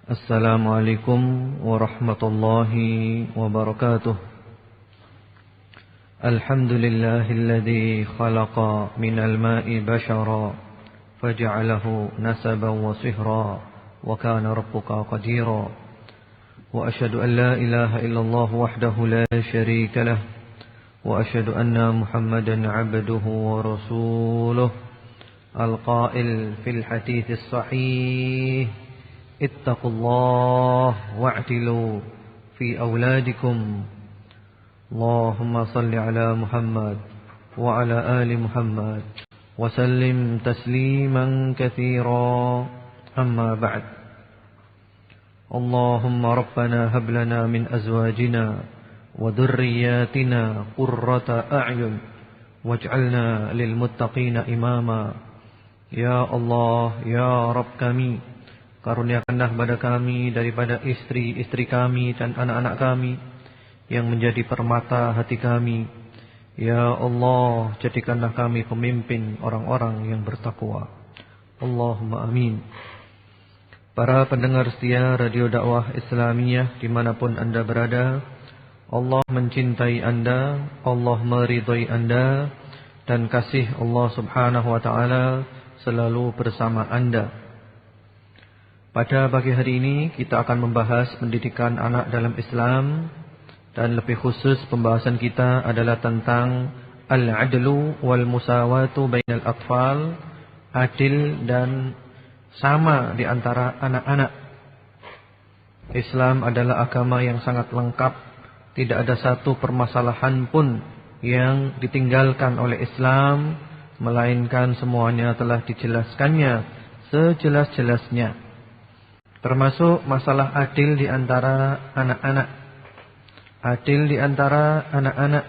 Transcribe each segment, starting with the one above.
Assalamualaikum warahmatullahi wabarakatuh. Alhamdulillahilladzi khalaqa minal ma'i bashara faja'alahu nasaban wa sihra wa kana rabbuka qadira. Wa asyhadu an la ilaha illallah wahdahu la syarika lah wa asyhadu anna Muhammadan 'abduhu wa rasuluh. Al-qail fil hadits sahih, ittaqullah wa'tilu fi auladikum. Allahumma salli ala Muhammad wa ala ali Muhammad wa sallim tasliman katsira. Amma ba'd. Allahumma rabbana hab lana min azwajina wa dhurriyyatina qurrata a'yun waj'alna lil muttaqina imama. Ya Allah, ya Rabb kami, karuniakanlah pada kami daripada istri-istri kami dan anak-anak kami yang menjadi permata hati kami. Ya Allah, jadikanlah kami pemimpin orang-orang yang bertakwa. Allahumma amin. Para pendengar setia Radio Dakwah Islamiyah dimanapun Anda berada, Allah mencintai Anda, Allah meridhai Anda, dan kasih Allah subhanahu wa ta'ala selalu bersama Anda. Pada pagi hari ini kita akan membahas pendidikan anak dalam Islam, dan lebih khusus pembahasan kita adalah tentang al-adlu wal musawatu bainal atfal, adil dan sama di antara anak-anak. Islam adalah agama yang sangat lengkap, tidak ada satu permasalahan pun yang ditinggalkan oleh Islam, melainkan semuanya telah dijelaskannya sejelas-jelasnya. Termasuk masalah adil di antara anak-anak. Adil di antara anak-anak.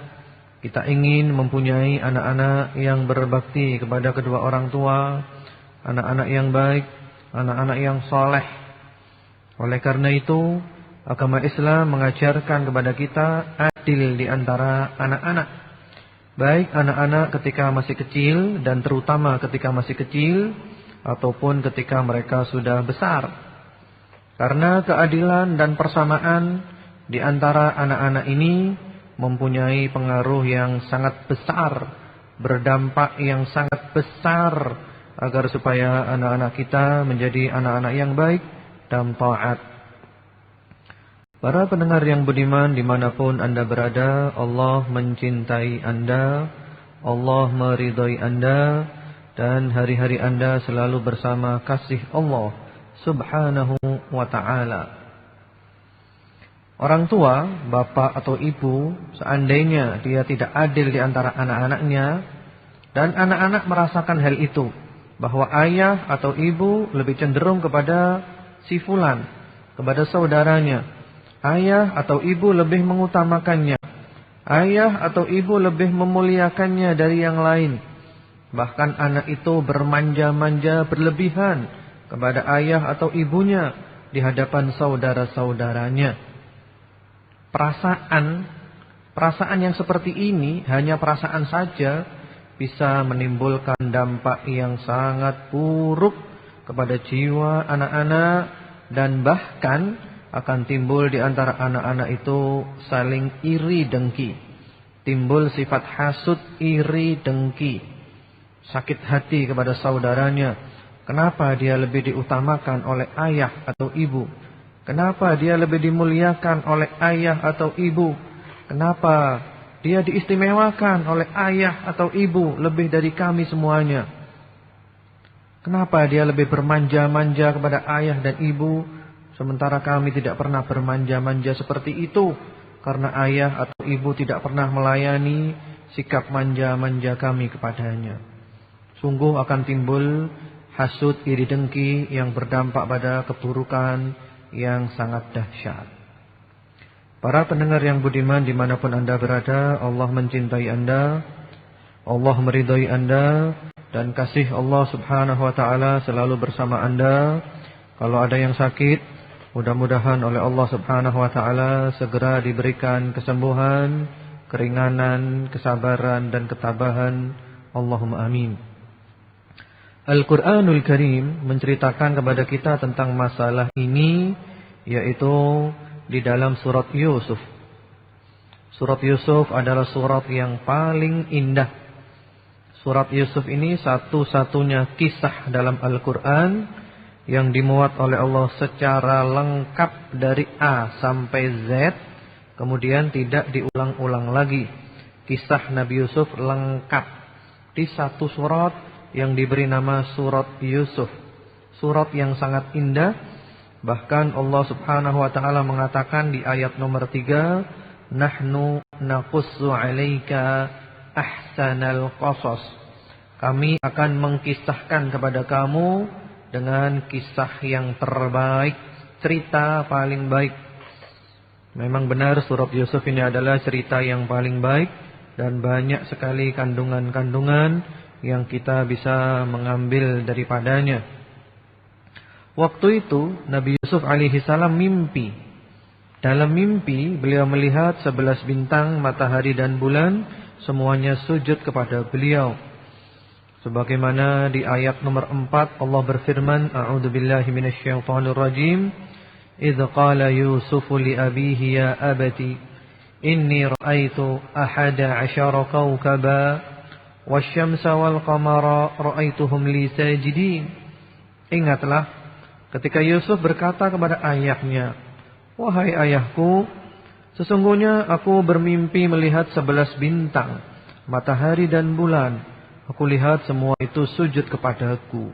Kita ingin mempunyai anak-anak yang berbakti kepada kedua orang tua, anak-anak yang baik, anak-anak yang soleh. Oleh karena itu, agama Islam mengajarkan kepada kita adil di antara anak-anak. Baik anak-anak ketika masih kecil, dan terutama ketika masih kecil, ataupun ketika mereka sudah besar. Karena keadilan dan persamaan di antara anak-anak ini mempunyai pengaruh yang sangat besar, berdampak yang sangat besar, agar supaya anak-anak kita menjadi anak-anak yang baik dan taat. Para pendengar yang budiman dimanapun Anda berada, Allah mencintai Anda, Allah meridhai Anda, dan hari-hari Anda selalu bersama kasih Allah subhanahu wa ta'ala. Orang tua, bapak atau ibu, seandainya dia tidak adil di antara anak-anaknya, dan anak-anak merasakan hal itu, bahwa ayah atau ibu lebih cenderung kepada si fulan, kepada saudaranya, ayah atau ibu lebih mengutamakannya, ayah atau ibu lebih memuliakannya dari yang lain. Bahkan anak itu bermanja-manja berlebihan kepada ayah atau ibunya di hadapan saudara-saudaranya. Perasaan yang seperti ini, hanya perasaan saja, bisa menimbulkan dampak yang sangat buruk kepada jiwa anak-anak, dan bahkan akan timbul di antara anak-anak itu saling iri dengki. Timbul sifat hasud, iri dengki, sakit hati kepada saudaranya. Kenapa dia lebih diutamakan oleh ayah atau ibu? Kenapa dia lebih dimuliakan oleh ayah atau ibu? Kenapa dia diistimewakan oleh ayah atau ibu lebih dari kami semuanya? Kenapa dia lebih bermanja-manja kepada ayah dan ibu, sementara kami tidak pernah bermanja-manja seperti itu? Karena ayah atau ibu tidak pernah melayani sikap manja-manja kami kepadanya. Sungguh akan timbul hasud, iri dengki yang berdampak pada keburukan yang sangat dahsyat. Para pendengar yang budiman dimanapun Anda berada, Allah mencintai Anda, Allah meridhai Anda, dan kasih Allah subhanahu wa ta'ala selalu bersama Anda. Kalau ada yang sakit, mudah-mudahan oleh Allah subhanahu wa ta'ala segera diberikan kesembuhan, keringanan, kesabaran, dan ketabahan. Allahumma amin. Al-Quranul Karim menceritakan kepada kita tentang masalah ini yaitu di dalam surat Yusuf. Surat Yusuf adalah surat yang paling indah. Surat Yusuf ini satu-satunya kisah dalam Al-Quran yang dimuat oleh Allah secara lengkap dari A sampai Z, kemudian tidak diulang-ulang lagi. Kisah Nabi Yusuf lengkap di satu surat yang diberi nama surat Yusuf. Surat yang sangat indah. Bahkan Allah Subhanahu wa taala mengatakan di ayat nomor 3, nahnu naqussu 'alaika ahsanal qasas. Kami akan mengkisahkan kepada kamu dengan kisah yang terbaik, cerita paling baik. Memang benar surat Yusuf ini adalah cerita yang paling baik dan banyak sekali kandungan-kandungan yang kita bisa mengambil daripadanya. Waktu itu Nabi Yusuf alaihi salam mimpi. Dalam mimpi beliau melihat 11 bintang, matahari dan bulan semuanya sujud kepada beliau. Sebagaimana di ayat nomor 4 Allah berfirman, a'udzubillahi minasyaitonir rajim, idz qala yusufu li abihi ya abati inni ra'aitu ahada 'asyara kawkaba wasyamsa wal qamara ra'aituhum li sajidin. Ingatlah ketika Yusuf berkata kepada ayahnya, wahai ayahku, sesungguhnya aku bermimpi melihat 11 bintang, matahari dan bulan. Aku lihat semua itu sujud kepadaku.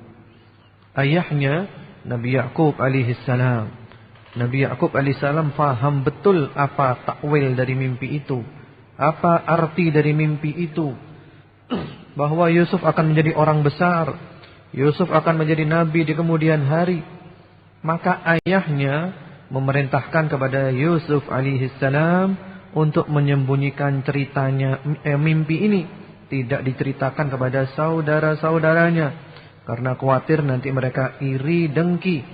Ayahnya Nabi Yakub alaihissalam. Nabi Yakub alaihissalam faham betul apa takwil dari mimpi itu, apa arti dari mimpi itu, bahwa Yusuf akan menjadi orang besar, Yusuf akan menjadi nabi di kemudian hari. Maka ayahnya memerintahkan kepada Yusuf alaihissalam untuk menyembunyikan ceritanya, mimpi ini tidak diceritakan kepada saudara-saudaranya, karena khawatir nanti mereka iri dengki,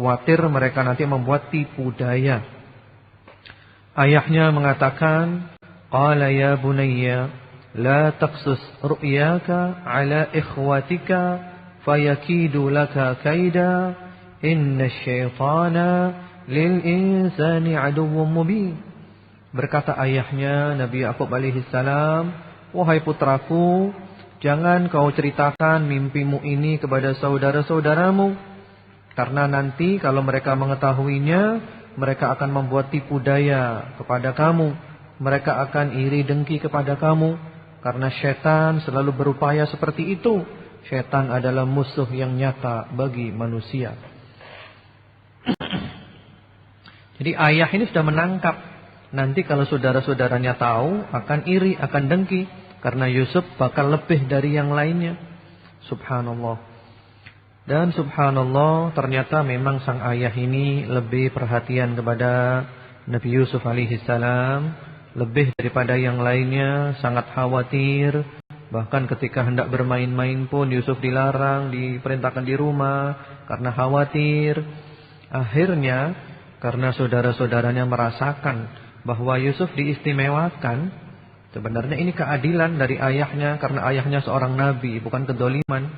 khawatir mereka nanti membuat tipu daya. Ayahnya mengatakan, qala ya bunayya la taqsus ru'yaka ala ikhwatika fayakidu laka kaida inna syaitana lil insani aduwwum mubin. Berkata ayahnya Nabi Yakub alaihi salam, wahai putraku, jangan kau ceritakan mimpimu ini kepada saudara-saudaramu, karena nanti kalau mereka mengetahuinya, mereka akan membuat tipu daya kepada kamu, mereka akan iri dengki kepada kamu, karena syaitan selalu berupaya seperti itu. Syaitan adalah musuh yang nyata bagi manusia. Jadi ayah ini sudah menangkap, nanti kalau saudara-saudaranya tahu akan iri, akan dengki, karena Yusuf bakal lebih dari yang lainnya. Subhanallah. Dan subhanallah, ternyata memang sang ayah ini lebih perhatian kepada Nabi Yusuf alaihi salam, lebih daripada yang lainnya, sangat khawatir. Bahkan ketika hendak bermain-main pun Yusuf dilarang, diperintahkan di rumah karena khawatir. Akhirnya karena saudara-saudaranya merasakan bahwa Yusuf diistimewakan, sebenarnya ini keadilan dari ayahnya, karena ayahnya seorang nabi, bukan kedoliman.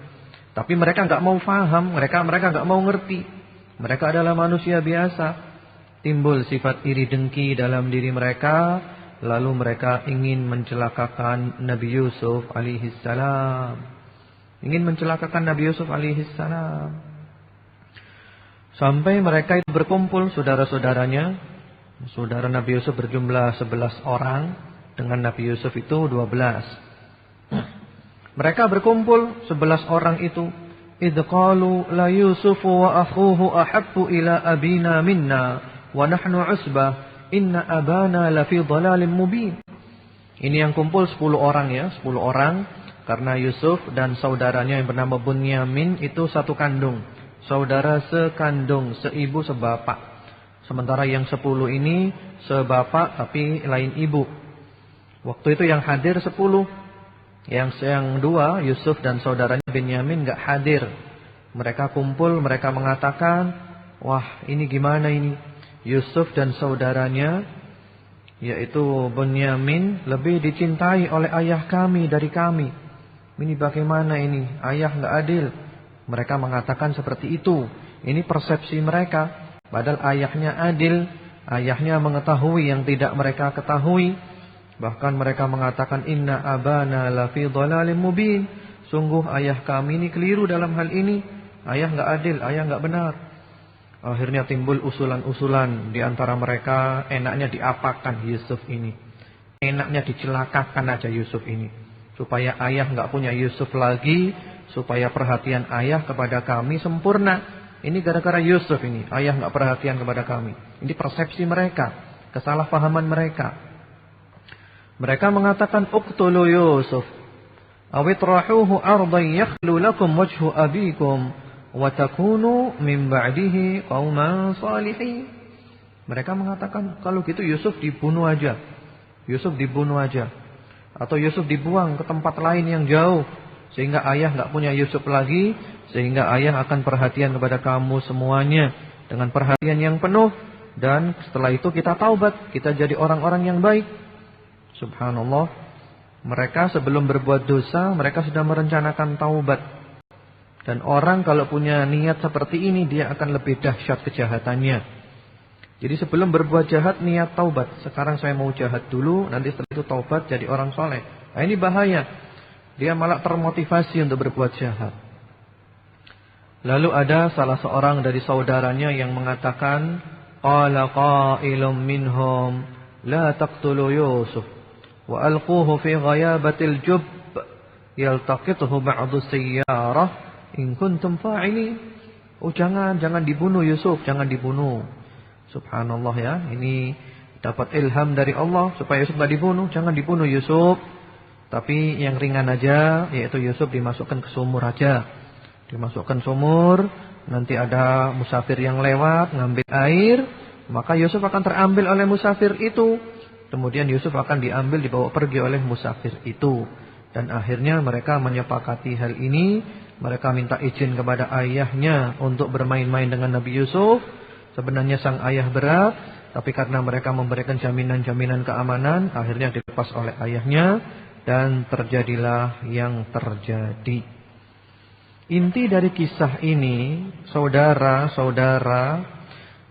Tapi mereka enggak mau faham, mereka enggak mau ngerti. Mereka adalah manusia biasa. Timbul sifat iri dengki dalam diri mereka, lalu mereka ingin mencelakakan Nabi Yusuf alaihi salam. Ingin mencelakakan Nabi Yusuf alaihi salam. Sampai mereka itu berkumpul, saudara-saudaranya. Saudara Nabi Yusuf berjumlah 11 orang, dengan Nabi Yusuf itu 12. Mereka berkumpul 11 orang itu. Idz qalu la Yusufu wa akhuhu ahabbu ila abina minna wa nahnu usbah inna abana la fi dhalalin mubin. Ini yang kumpul 10 orang ya, 10 orang, karena Yusuf dan saudaranya yang bernama Bunyamin itu satu kandung. Saudara sekandung, seibu sebapak. Sementara yang 10 ini sebapak tapi lain ibu. Waktu itu yang hadir 10. Yang 2 Yusuf dan saudaranya Benyamin enggak hadir. Mereka kumpul, mereka mengatakan, wah ini gimana ini? Yusuf dan saudaranya, yaitu Benyamin, lebih dicintai oleh ayah kami dari kami. Ini bagaimana ini? Ayah enggak adil. Mereka mengatakan seperti itu. Ini persepsi mereka. Padahal ayahnya adil, ayahnya mengetahui yang tidak mereka ketahui. Bahkan mereka mengatakan inna abana lafi dhalalim mubin. Sungguh ayah kami ini keliru dalam hal ini. Ayah enggak adil, ayah enggak benar. Akhirnya timbul usulan-usulan di antara mereka, enaknya diapakan Yusuf ini. Enaknya dicelakakan aja Yusuf ini. Supaya ayah enggak punya Yusuf lagi, supaya perhatian ayah kepada kami sempurna. Ini gara-gara Yusuf ini, ayah enggak perhatian kepada kami. Ini persepsi mereka, kesalahpahaman mereka. Mereka mengatakan uqtulu Yusuf aw itrahuhu ardan yakhlu lakum wajhu abikum wa takunu min ba'dihi qauman salihin. Mereka mengatakan kalau gitu Yusuf dibunuh aja. Yusuf dibunuh aja. Atau Yusuf dibuang ke tempat lain yang jauh sehingga ayah enggak punya Yusuf lagi, sehingga ayah akan perhatian kepada kamu semuanya dengan perhatian yang penuh, dan setelah itu kita taubat, kita jadi orang-orang yang baik. Subhanallah, mereka sebelum berbuat dosa mereka sudah merencanakan taubat. Dan orang kalau punya niat seperti ini, dia akan lebih dahsyat kejahatannya. Jadi sebelum berbuat jahat niat taubat. Sekarang saya mau jahat dulu, nanti setelah itu taubat jadi orang soleh. Nah ini bahaya. Dia malah termotivasi untuk berbuat jahat. Lalu ada salah seorang dari saudaranya yang mengatakan, qala qailum minhum la taqtulu Yusuf wa alquhu fi ghayabatil jubb yaltaqithu ba'du sayyarah in kuntum fa'ilin. Oh jangan dibunuh Yusuf, jangan dibunuh. Subhanallah ya, ini dapat ilham dari Allah supaya Yusuf enggak dibunuh, jangan dibunuh Yusuf. Tapi yang ringan aja, yaitu Yusuf dimasukkan ke sumur aja. Dimasukkan sumur, nanti ada musafir yang lewat ngambil air, maka Yusuf akan terambil oleh musafir itu. Kemudian Yusuf akan diambil, dibawa pergi oleh musafir itu. Dan akhirnya mereka menyepakati hal ini. Mereka minta izin kepada ayahnya untuk bermain-main dengan Nabi Yusuf. Sebenarnya sang ayah berat, tapi karena mereka memberikan jaminan-jaminan keamanan, akhirnya dilepas oleh ayahnya. Dan terjadilah yang terjadi. Inti dari kisah ini, saudara-saudara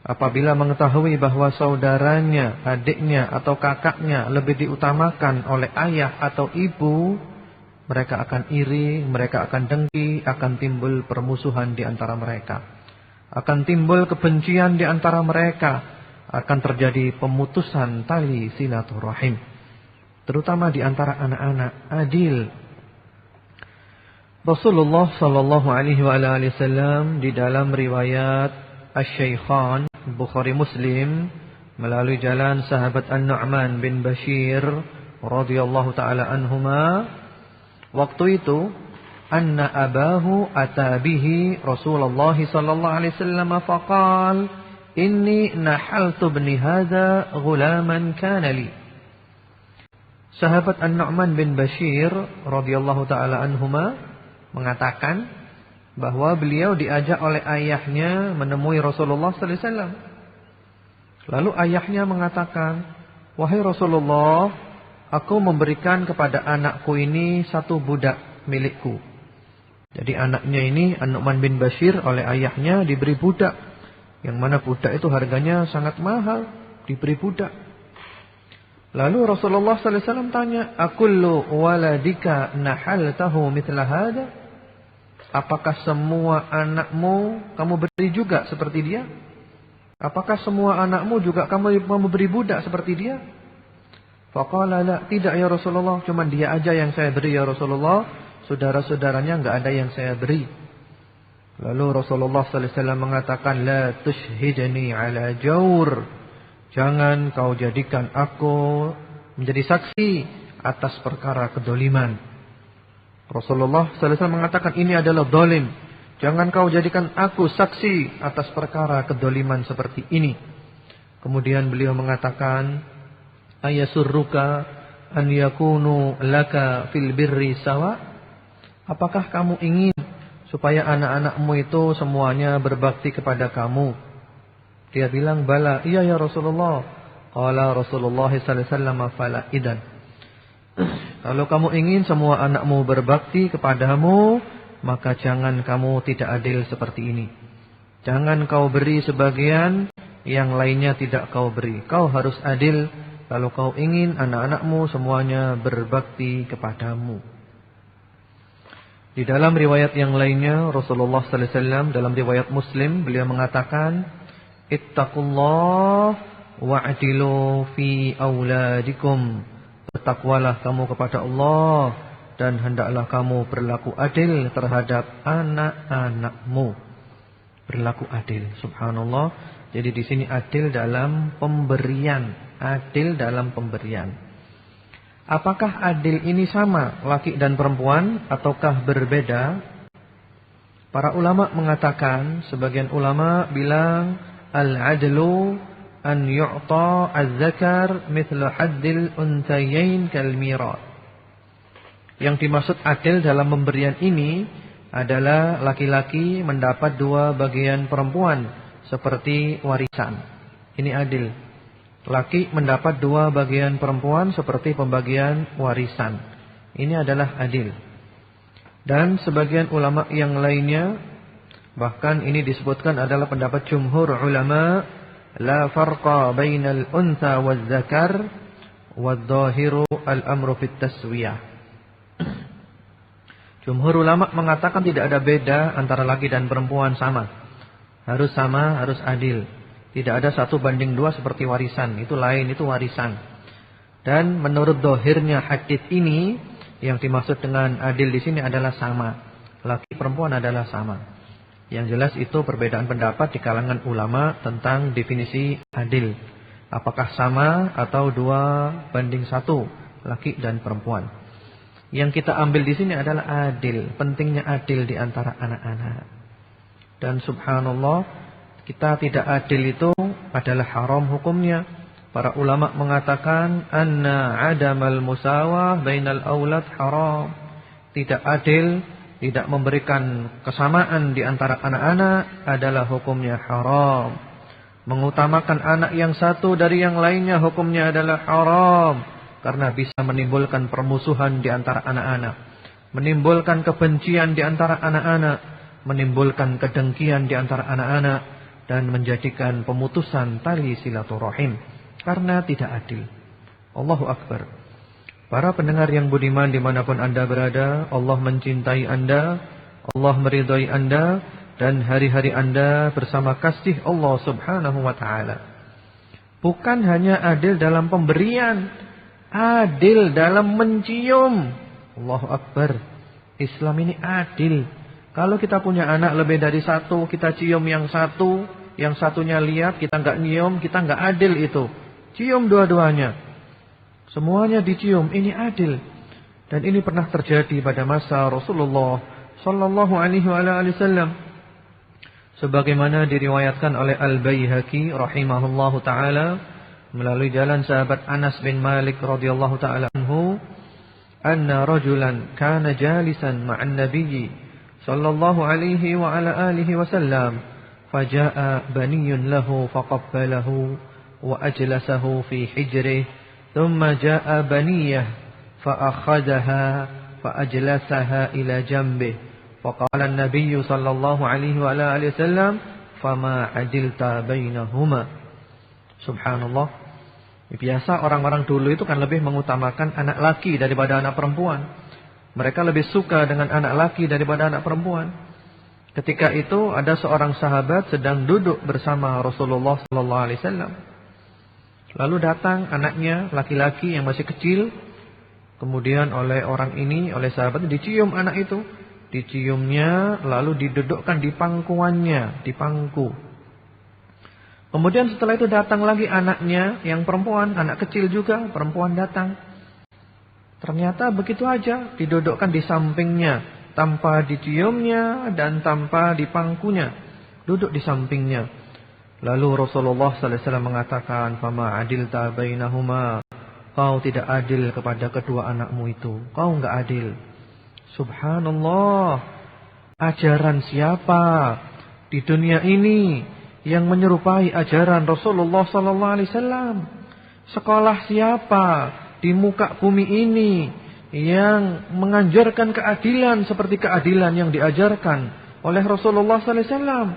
apabila mengetahui bahwa saudaranya, adiknya atau kakaknya lebih diutamakan oleh ayah atau ibu, mereka akan iri, mereka akan dengki, akan timbul permusuhan di antara mereka. Akan timbul kebencian di antara mereka, akan terjadi pemutusan tali silaturahim. Terutama di antara anak-anak adil. Rasulullah sallallahu alaihi wasallam di dalam riwayat Asy-Syaikhan Bukhari Muslim melalui jalan sahabat An-Nu'man bin Bashir radhiyallahu taala anhuma, waktu itu anna abahu atabihi Rasulullah sallallahu alaihi wasallam faqal inni nahaltu ibni hadza ghulaman kana li. Sahabat An-Nu'man bin Bashir radhiyallahu taala anhuma mengatakan bahwa beliau diajak oleh ayahnya menemui Rasulullah sallallahu alaihi wasallam. Lalu ayahnya mengatakan, "Wahai Rasulullah, aku memberikan kepada anakku ini satu budak milikku." Jadi anaknya ini An-Nu'man bin Bashir oleh ayahnya diberi budak, yang mana budak itu harganya sangat mahal, diberi budak. Lalu Rasulullah sallallahu alaihi wasallam tanya, "Akullu waladika nahaltahu mithla hada?" Apakah semua anakmu kamu beri juga seperti dia? Apakah semua anakmu juga kamu memberi budak seperti dia? Faqala la, tidak ya Rasulullah, cuma dia aja yang saya beri ya Rasulullah, saudara-saudaranya enggak ada yang saya beri. Lalu Rasulullah sallallahu alaihi wasallam mengatakan, "La tushhidni ala jawr." Jangan kau jadikan aku menjadi saksi atas perkara kedoliman. Rasulullah sallallahu alaihi wasallam mengatakan ini adalah dolim. Jangan kau jadikan aku saksi atas perkara kedoliman seperti ini. Kemudian beliau mengatakan, ayasurruka an yakunu laka fil birri sawa? Apakah kamu ingin supaya anak-anakmu itu semuanya berbakti kepada kamu? Dia bilang, bala, iya ya Rasulullah. Qala Rasulullah sallallahu alaihi wasallam fala idan. Kalau kamu ingin semua anakmu berbakti kepadamu, maka jangan kamu tidak adil seperti ini. Jangan kau beri sebagian, yang lainnya tidak kau beri. Kau harus adil kalau kau ingin anak-anakmu semuanya berbakti kepadamu. Di dalam riwayat yang lainnya, Rasulullah sallallahu alaihi wasallam dalam riwayat Muslim, beliau mengatakan, "Ittaqullah wa'dilu fi auladikum." Bertakwalah kamu kepada Allah dan hendaklah kamu berlaku adil terhadap anak-anakmu. Berlaku adil, subhanallah. Jadi di sini adil dalam pemberian, adil dalam pemberian. Apakah adil ini sama laki dan perempuan ataukah berbeda? Para ulama mengatakan, sebagian ulama bilang al-adlu an yu'ta az-zakar mithlu haddil untayain kal mirat. Yang dimaksud adil dalam pemberian ini adalah laki-laki mendapat 2 bagian perempuan seperti warisan. Ini adil. Laki mendapat 2 bagian perempuan seperti pembagian warisan. Ini adalah adil. Dan sebagian ulama yang lainnya, bahkan ini disebutkan adalah pendapat jumhur ulama, la farqa bainal untha waz zakar wadh-dhahiru al-amru fit taswiyah. Jumhur ulama mengatakan tidak ada beda antara laki dan perempuan, sama. Harus sama, harus adil. Tidak ada 1:2 seperti warisan. Itu lain, itu warisan. Dan menurut dohirnya hadits ini, yang dimaksud dengan adil di sini adalah sama. Laki perempuan adalah sama. Yang jelas itu perbedaan pendapat di kalangan ulama tentang definisi adil. Apakah sama atau 2:1, laki dan perempuan. Yang kita ambil di sini adalah adil. Pentingnya adil di antara anak-anak. Dan subhanallah, kita tidak adil itu adalah haram hukumnya. Para ulama mengatakan anna adamal musawah bainal aulad haram. Tidak adil, tidak memberikan kesamaan di antara anak-anak adalah hukumnya haram. Mengutamakan anak yang satu dari yang lainnya hukumnya adalah haram. Karena bisa menimbulkan permusuhan di antara anak-anak, menimbulkan kebencian di antara anak-anak, menimbulkan kedengkian di antara anak-anak, dan menjadikan pemutusan tali silaturahim. Karena tidak adil. Allahu Akbar. Para pendengar yang budiman dimanapun Anda berada, Allah mencintai Anda, Allah meridhai Anda, dan hari-hari Anda bersama kasih Allah subhanahu wa ta'ala. Bukan hanya adil dalam pemberian, adil dalam mencium. Allahu Akbar. Islam ini adil. Kalau kita punya anak lebih dari 1, kita cium yang satu, yang satunya lihat, kita enggak nyium, kita enggak adil itu. Cium dua-duanya. Semuanya dicium, ini adil. Dan ini pernah terjadi pada masa Rasulullah sallallahu alaihi wasallam. Sebagaimana diriwayatkan oleh Al-Baihaqi rahimahullahu taala melalui jalan sahabat Anas bin Malik radhiyallahu taala anhu, anna rajulan kana jalisan ma'an nabiyyi sallallahu alaihi wa ala alihi wasallam, faja'a baniyyun lahu faqabbalahu wa ajlasahu fi hijrihi, thumma ja'a baniyyah fa akhadhaha fa ajlasaha ila janbihi, faqala an-nabiyyu sallallahu alaihi wa ala alihi wasallam, fama adilta bainahuma. Subhanallah. Biasa orang-orang dulu itu kan lebih mengutamakan anak laki daripada anak perempuan. Mereka lebih suka dengan anak laki daripada anak perempuan. Ketika itu ada seorang sahabat sedang duduk bersama Rasulullah sallallahu alaihi wasallam. Lalu datang anaknya laki-laki yang masih kecil. Kemudian oleh orang ini, oleh sahabat dicium anak itu. Diciumnya lalu didudukkan di pangkuannya, di pangku. Kemudian setelah itu datang lagi anaknya yang perempuan, anak kecil juga, perempuan datang. Ternyata begitu aja, didudukkan di sampingnya, tanpa diciumnya dan tanpa dipangkunya, duduk di sampingnya. Lalu Rasulullah sallallahu alaihi wasallam mengatakan, "Fama adilta bainahuma." Kau tidak adil kepada kedua anakmu itu. Kau enggak adil. Subhanallah. Ajaran siapa di dunia ini yang menyerupai ajaran Rasulullah sallallahu alaihi wasallam? Sekolah siapa di muka bumi ini yang mengajarkan keadilan seperti keadilan yang diajarkan oleh Rasulullah sallallahu alaihi wasallam?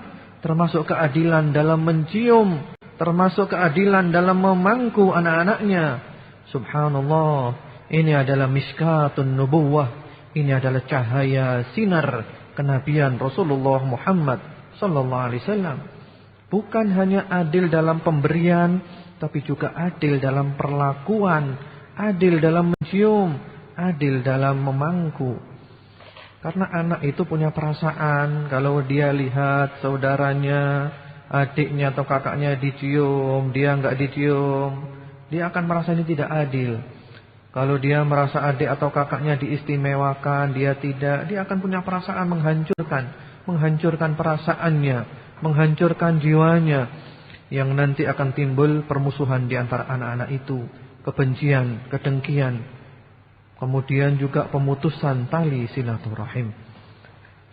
termasuk keadilan dalam mencium, termasuk keadilan dalam memangku anak-anaknya. Subhanallah, ini adalah miskatun nubuwah, ini adalah cahaya sinar kenabian Rasulullah Muhammad sallallahu alaihi wasallam. Bukan hanya adil dalam pemberian, tapi juga adil dalam perlakuan, adil dalam mencium, adil dalam memangku. Karena anak itu punya perasaan, kalau dia lihat saudaranya, adiknya atau kakaknya dicium, dia enggak dicium, dia akan merasa ini tidak adil. Kalau dia merasa adik atau kakaknya diistimewakan, dia tidak, dia akan punya perasaan menghancurkan perasaannya, menghancurkan jiwanya, yang nanti akan timbul permusuhan di antara anak-anak itu, kebencian, kedengkian, kemudian juga pemutusan tali silaturahim.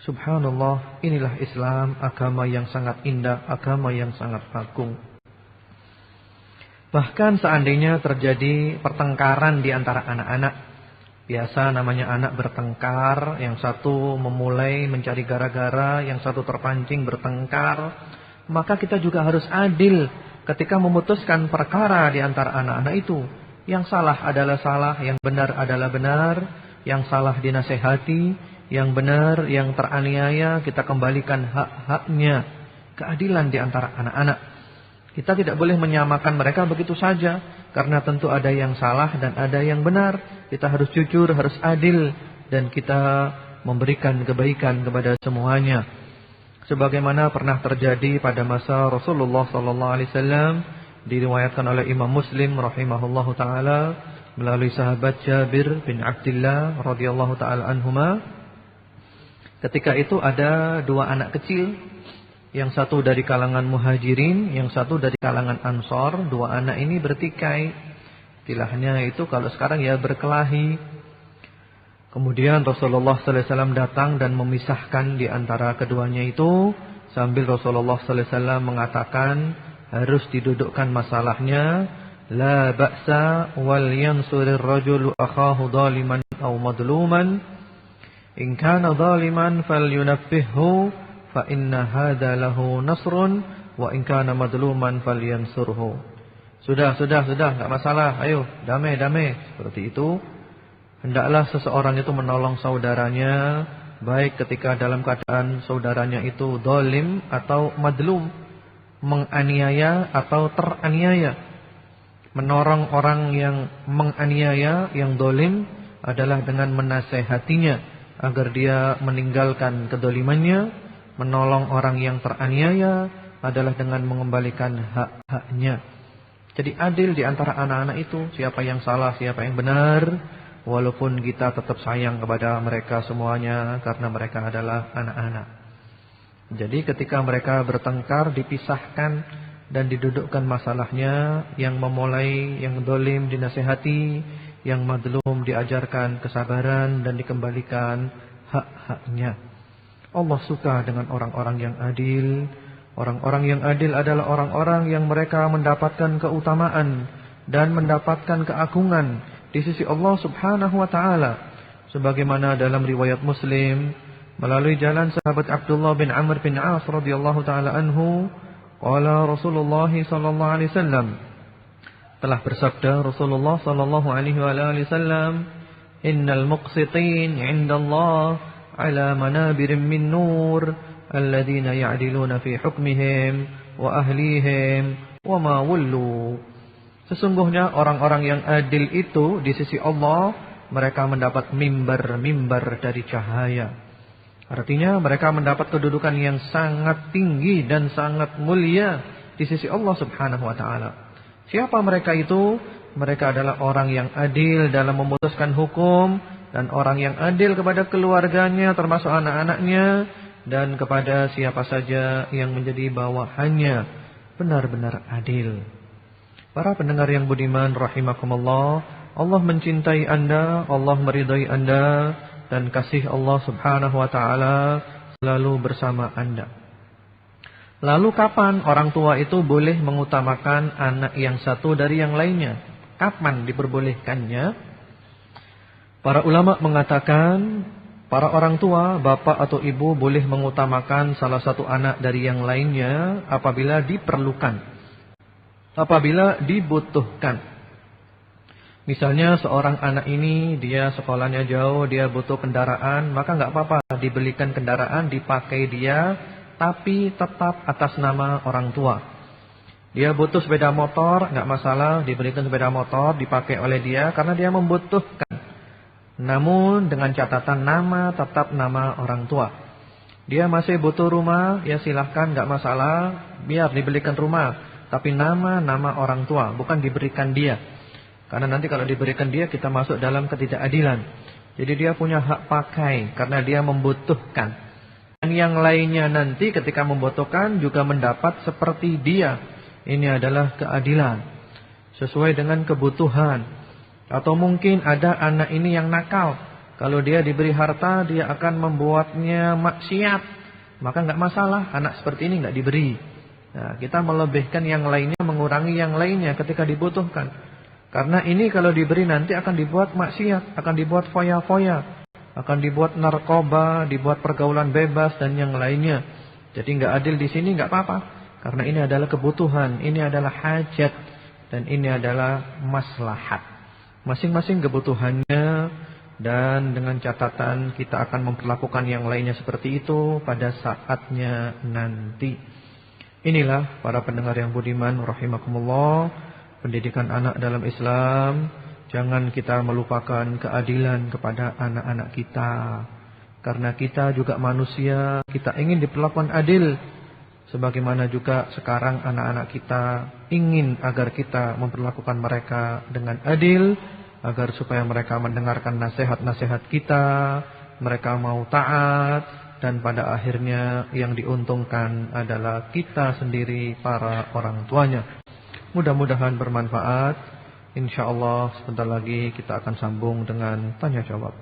Subhanallah, inilah Islam, agama yang sangat indah, agama yang sangat agung. Bahkan seandainya terjadi pertengkaran di antara anak-anak, biasa namanya anak bertengkar, yang satu memulai mencari gara-gara, yang satu terpancing bertengkar, maka kita juga harus adil ketika memutuskan perkara di antara anak-anak itu. Yang salah adalah salah, yang benar adalah benar, yang salah dinasehati, yang benar, yang teraniaya kita kembalikan hak-haknya. Keadilan di antara anak-anak. Kita tidak boleh menyamakan mereka begitu saja, karena tentu ada yang salah dan ada yang benar. Kita harus jujur, harus adil, dan kita memberikan kebaikan kepada semuanya. Sebagaimana pernah terjadi pada masa Rasulullah SAW, diriwayatkan oleh Imam Muslim rahimahullahu taala melalui sahabat Jabir bin Abdullah radhiyallahu taala anhuma. Ketika itu ada dua anak kecil, yang satu dari kalangan muhajirin, yang satu dari kalangan ansor. Dua anak ini bertikai, istilahnya itu kalau sekarang ya berkelahi. Kemudian Rasulullah SAW datang dan memisahkan di antara keduanya itu, sambil Rasulullah SAW mengatakan harus didudukkan masalahnya. La ba'sa wal yansurir rajulu akhahu zaliman aw madluman. In kana zaliman falyunabbihhu fa inna hadza lahu nasrun wa in kana madluman falyansurhu. Sudah, enggak masalah. Ayo, damai. Seperti itu. Hendaklah seseorang itu menolong saudaranya, baik ketika dalam keadaan saudaranya itu zalim atau madlum, menganiaya atau teraniaya. Menolong orang yang menganiaya, yang zalim adalah dengan menasehatinya agar dia meninggalkan kedzalimannya. Menolong orang yang teraniaya adalah dengan mengembalikan hak-haknya. Jadi adil di antara anak-anak itu, siapa yang salah, siapa yang benar. Walaupun kita tetap sayang kepada mereka semuanya, karena mereka adalah anak-anak. Jadi ketika mereka bertengkar, dipisahkan dan didudukkan masalahnya. Yang memulai, yang zalim dinasihati, yang madlum diajarkan kesabaran dan dikembalikan hak-haknya. Allah suka dengan orang-orang yang adil. Orang-orang yang adil adalah orang-orang yang mereka mendapatkan keutamaan dan mendapatkan keagungan di sisi Allah Subhanahu wa taala. Sebagaimana dalam riwayat Muslim melalui jalan sahabat Abdullah bin Amr bin As radhiyallahu taala anhu, qala Rasulullah sallallahu alaihi wasallam, telah bersabda Rasulullah sallallahu alaihi wasallam, innal muqsitin 'indallah ala manabirin min nur alladzina ya'diluna fi hukmihim wa ahlihim wa ma wallu. Sesungguhnya orang-orang yang adil itu di sisi Allah, mereka mendapat mimbar-mimbar dari cahaya. Artinya mereka mendapat kedudukan yang sangat tinggi dan sangat mulia di sisi Allah Subhanahu wa taala. Siapa mereka itu? Mereka adalah orang yang adil dalam memutuskan hukum, dan orang yang adil kepada keluarganya termasuk anak-anaknya, dan kepada siapa saja yang menjadi bawahannya, benar-benar adil. Para pendengar yang budiman rahimakumullah, Allah mencintai Anda, Allah meridai Anda, dan kasih Allah Subhanahu wa taala selalu bersama Anda. Lalu kapan orang tua itu boleh mengutamakan anak yang satu dari yang lainnya? Kapan diperbolehkannya? Para ulama mengatakan Para orang tua, bapak atau ibu boleh mengutamakan salah satu anak dari yang lainnya apabila diperlukan, apabila dibutuhkan. Misalnya seorang anak ini dia sekolahnya jauh, dia butuh kendaraan, maka nggak apa-apa dibelikan kendaraan, dipakai dia, tapi tetap atas nama orang tua. Dia butuh sepeda motor, nggak masalah dibelikan sepeda motor, dipakai oleh dia karena dia membutuhkan. Namun dengan catatan nama tetap nama orang tua. Dia masih butuh rumah, ya silahkan, nggak masalah, biar dibelikan rumah, tapi nama orang tua, bukan diberikan dia. Karena nanti kalau diberikan dia kita masuk dalam ketidakadilan. Jadi dia punya hak pakai karena dia membutuhkan. Dan yang lainnya nanti ketika membutuhkan juga mendapat seperti dia. Ini adalah keadilan sesuai dengan kebutuhan. Atau mungkin ada anak ini yang nakal. Kalau dia diberi harta, dia akan membuatnya maksiat. Maka nggak masalah, anak seperti ini nggak diberi. Nah, kita melebihkan yang lainnya, mengurangi yang lainnya ketika dibutuhkan. Karena ini kalau diberi nanti akan dibuat maksiat, akan dibuat foya-foya, akan dibuat narkoba, dibuat pergaulan bebas dan yang lainnya. Jadi nggak adil di sini nggak apa-apa. Karena ini adalah kebutuhan, ini adalah hajat, dan ini adalah maslahat. Masing-masing kebutuhannya, dan dengan catatan kita akan memperlakukan yang lainnya seperti itu pada saatnya nanti. Inilah para pendengar yang budiman rahimakumullah, pendidikan anak dalam Islam. Jangan kita melupakan keadilan kepada anak-anak kita. Karena kita juga manusia, kita ingin diperlakukan adil. Sebagaimana juga sekarang anak-anak kita ingin agar kita memperlakukan mereka dengan adil, agar supaya mereka mendengarkan nasihat-nasihat kita, mereka mau taat, dan pada akhirnya yang diuntungkan adalah kita sendiri, para orang tuanya. Mudah-mudahan bermanfaat. InsyaAllah sebentar lagi kita akan sambung dengan tanya jawab.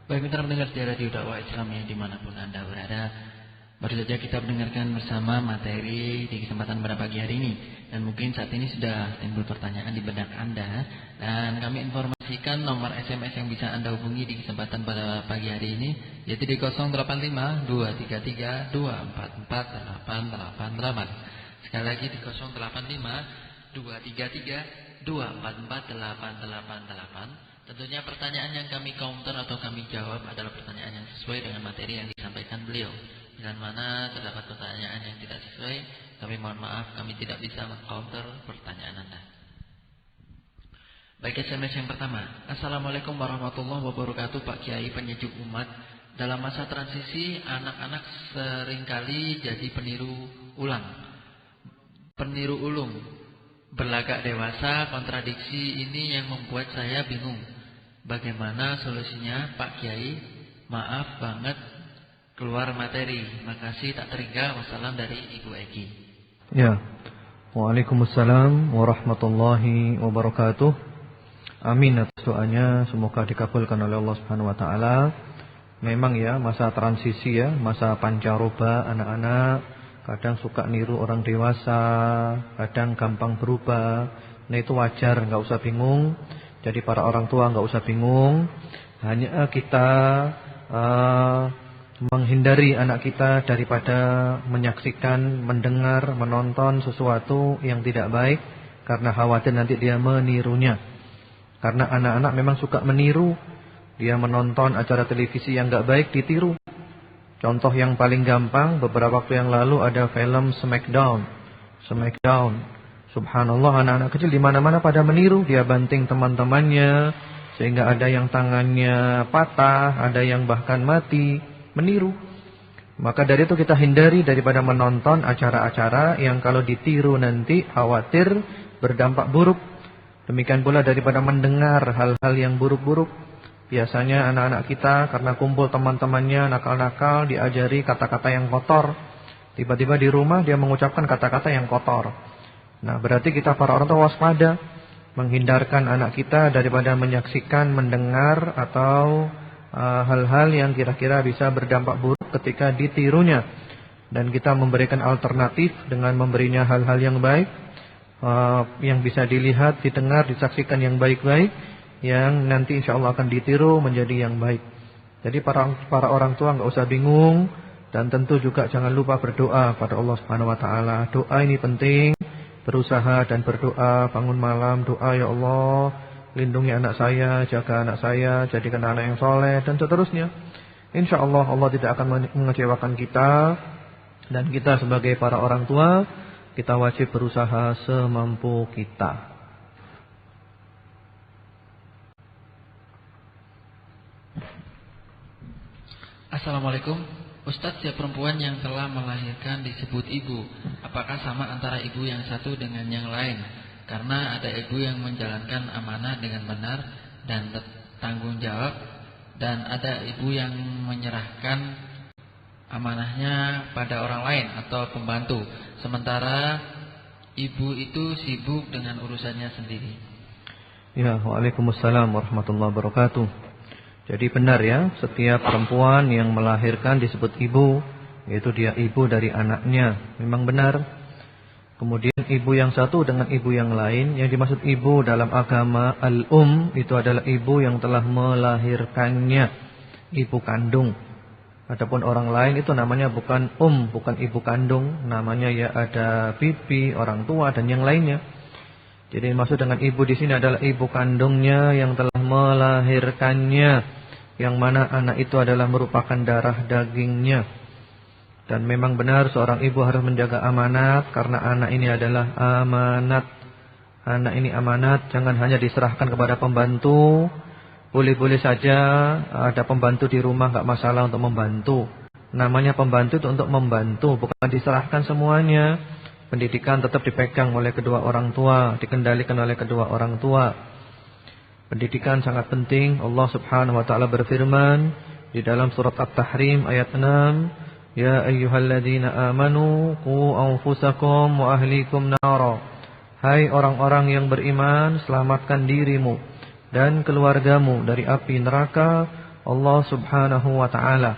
Baik, mitra pendengar setia Radio Dakwah Islam yang dimanapun Anda berada, baru saja kita mendengarkan bersama materi di kesempatan pada pagi hari ini. Dan mungkin saat ini sudah timbul pertanyaan di benak Anda. Dan kami informasikan nomor SMS yang bisa Anda hubungi di kesempatan pada pagi hari ini, yaitu di 085 233 244 888. Sekali lagi di 085 233 244 888. Tentunya pertanyaan yang kami counter atau kami jawab adalah pertanyaan yang sesuai dengan materi yang disampaikan beliau. Dengan mana terdapat pertanyaan yang tidak sesuai, kami mohon maaf, kami tidak bisa meng-counter pertanyaan Anda. Baik, SMS yang pertama. Assalamualaikum warahmatullahi wabarakatuh, Pak Kiai penyejuk umat. Dalam masa transisi, anak-anak seringkali jadi peniru ulung, berlagak dewasa. Kontradiksi ini yang membuat saya bingung. Bagaimana solusinya, Pak Kiai? Maaf banget keluar materi. Makasih tak terhingga. Wassalam dari Ibu Eki. Ya. Waalaikumsalam warahmatullahi wabarakatuh. Amin atas doanya, semoga dikabulkan oleh Allah Subhanahu wa taala. Memang ya, masa transisi ya, masa pancaroba, anak-anak kadang suka niru orang dewasa, kadang gampang berubah. Nah, itu wajar, enggak usah bingung. Jadi para orang tua enggak usah bingung. Hanya kita menghindari anak kita daripada menyaksikan, mendengar, menonton sesuatu yang tidak baik, karena khawatir nanti dia menirunya. Karena anak-anak memang suka meniru. Dia menonton acara televisi yang enggak baik, ditiru. Contoh yang paling gampang, beberapa waktu yang lalu ada film Smackdown. Subhanallah, anak-anak kecil di mana-mana pada meniru. Dia banting teman-temannya, sehingga ada yang tangannya patah, ada yang bahkan mati. Meniru. Maka dari itu kita hindari daripada menonton acara-acara yang kalau ditiru nanti khawatir berdampak buruk. Demikian pula daripada mendengar hal-hal yang buruk-buruk. Biasanya anak-anak kita karena kumpul teman-temannya nakal-nakal, diajari kata-kata yang kotor. Tiba-tiba di rumah dia mengucapkan kata-kata yang kotor. Nah, berarti kita para orang tua waspada, menghindarkan anak kita daripada menyaksikan, mendengar atau hal-hal yang kira-kira bisa berdampak buruk ketika ditirunya. Dan kita memberikan alternatif dengan memberinya hal-hal yang baik, yang bisa dilihat, didengar, disaksikan yang baik-baik, yang nanti insya Allah akan ditiru menjadi yang baik. Jadi para orang tua enggak usah bingung, dan tentu juga jangan lupa berdoa pada Allah Subhanahu wa taala. Doa ini penting, berusaha dan berdoa bangun malam, doa ya Allah, lindungi anak saya, jaga anak saya, jadikan anak yang soleh dan seterusnya. InsyaAllah Allah tidak akan mengecewakan kita, dan kita sebagai para orang tua, kita wajib berusaha semampu kita. Assalamualaikum. Ustadz, siapa perempuan yang telah melahirkan disebut ibu, apakah sama antara ibu yang satu dengan yang lain? Karena ada ibu yang menjalankan amanah dengan benar dan tanggung jawab, dan ada ibu yang menyerahkan amanahnya pada orang lain atau pembantu, sementara ibu itu sibuk dengan urusannya sendiri. Ya, waalaikumsalam warahmatullahi wabarakatuh. Jadi benar ya, setiap perempuan yang melahirkan disebut ibu, yaitu dia ibu dari anaknya. Memang benar. Kemudian ibu yang satu dengan ibu yang lain, yang dimaksud ibu dalam agama itu adalah ibu yang telah melahirkannya, ibu kandung. Adapun orang lain itu namanya bukan bukan ibu kandung, namanya ya ada bibi, orang tua dan yang lainnya. Jadi maksud dengan ibu di sini adalah ibu kandungnya yang telah melahirkannya, yang mana anak itu adalah merupakan darah dagingnya. Dan memang benar seorang ibu harus menjaga amanat, karena anak ini adalah amanat. Anak ini amanat, jangan hanya diserahkan kepada pembantu. Boleh-boleh saja ada pembantu di rumah, enggak masalah untuk membantu. Namanya pembantu itu untuk membantu, bukan diserahkan semuanya. Pendidikan tetap dipegang oleh kedua orang tua, dikendalikan oleh kedua orang tua. Pendidikan sangat penting. Allah Subhanahu wa taala berfirman di dalam surat At-Tahrim ayat 6, "Ya ayyuhalladzina amanu qu anfusakum wa ahlikum nara." Hai orang-orang yang beriman, selamatkan dirimu dan keluargamu dari api neraka Allah Subhanahu wa taala.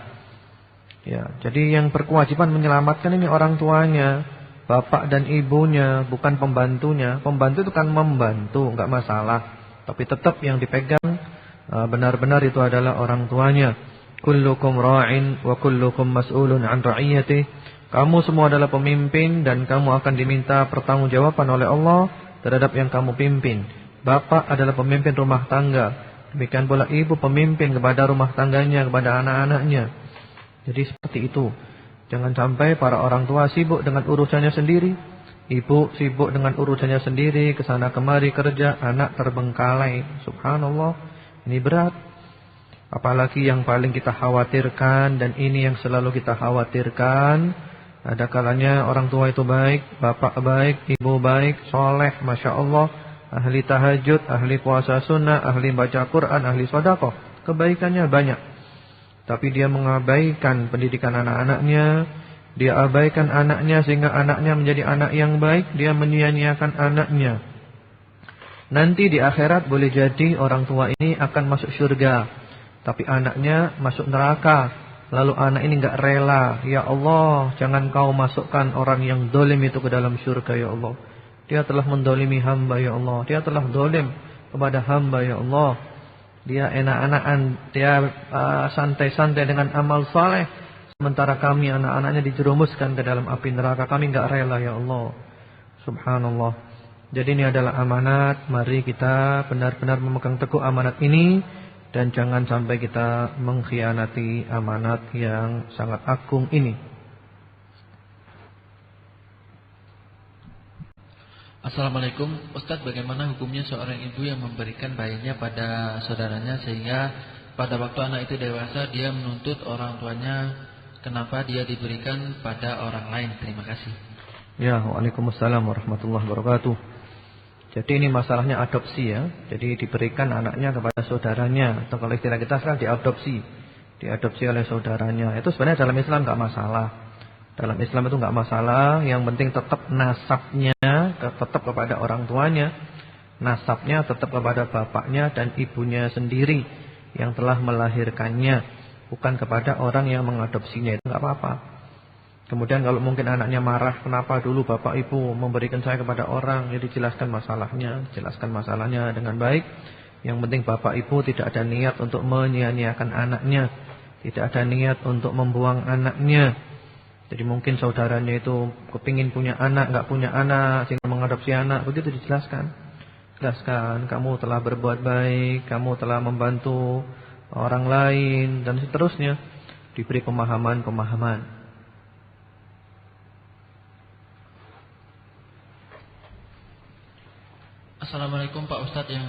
Ya, jadi yang berkewajiban menyelamatkan ini orang tuanya, bapak dan ibunya, bukan pembantunya. Pembantu itu kan membantu, enggak masalah. Tapi tetap yang dipegang benar-benar itu adalah orang tuanya. Kullukum ra'in wa kullukum mas'ulun 'an ra'iyatihi. Kamu semua adalah pemimpin dan kamu akan diminta pertanggungjawaban oleh Allah terhadap yang kamu pimpin. Bapak adalah pemimpin rumah tangga, demikian pula ibu pemimpin kepada rumah tangganya, kepada anak-anaknya. Jadi seperti itu. Jangan sampai para orang tua sibuk dengan urusannya sendiri. Ibu sibuk dengan urusannya sendiri, kesana kemari kerja, anak terbengkalai. Subhanallah, ini berat. Apalagi yang paling kita khawatirkan, dan ini yang selalu kita khawatirkan, ada kalanya orang tua itu baik, bapak baik, ibu baik, soleh, Masya Allah, ahli tahajud, ahli puasa sunnah, ahli baca Quran, ahli sedekah, kebaikannya banyak. Tapi dia mengabaikan pendidikan anak-anaknya. Dia abaikan anaknya sehingga anaknya menjadi anak yang baik, dia menyia-nyiakan anaknya. Nanti di akhirat boleh jadi orang tua ini akan masuk surga, tapi anaknya masuk neraka. Lalu anak ini enggak rela, ya Allah, jangan kau masukkan orang yang dolim itu ke dalam surga ya Allah. Dia telah mendolimi hamba ya Allah, dia telah dolim kepada hamba ya Allah. Dia enak-enakan, dia santai-santai dengan amal saleh. Sementara kami anak-anaknya dijerumuskan ke dalam api neraka. Kami enggak rela ya Allah. Subhanallah. Jadi ini adalah amanat. Mari kita benar-benar memegang teguh amanat ini, dan jangan sampai kita mengkhianati amanat yang sangat agung ini. Assalamualaikum. Ustadz, bagaimana hukumnya seorang ibu yang memberikan bayinya pada saudaranya, sehingga pada waktu anak itu dewasa dia menuntut orang tuanya, kenapa dia diberikan pada orang lain? Terima kasih. Ya, waalaikumsalam warahmatullahi wabarakatuh. Jadi ini masalahnya adopsi ya. Jadi diberikan anaknya kepada saudaranya, atau kalau istilah kita sekarang diadopsi. Diadopsi oleh saudaranya. Itu sebenarnya dalam Islam enggak masalah. Dalam Islam itu enggak masalah. Yang penting tetap nasabnya tetap kepada orang tuanya. Nasabnya tetap kepada bapaknya dan ibunya sendiri yang telah melahirkannya, bukan kepada orang yang mengadopsinya. Itu enggak apa-apa. Kemudian kalau mungkin anaknya marah, kenapa dulu bapak ibu memberikan saya kepada orang, jadi jelaskan masalahnya dengan baik. Yang penting bapak ibu tidak ada niat untuk menyia-nyiakan anaknya. tidak ada niat untuk membuang anaknya. Jadi mungkin saudaranya itu kepingin punya anak, nggak punya anak, sehingga mengadopsi anak. Begitu dijelaskan. Jelaskan, kamu telah berbuat baik, kamu telah membantu orang lain, dan seterusnya. Diberi pemahaman-pemahaman. Assalamualaikum Pak Ustadz yang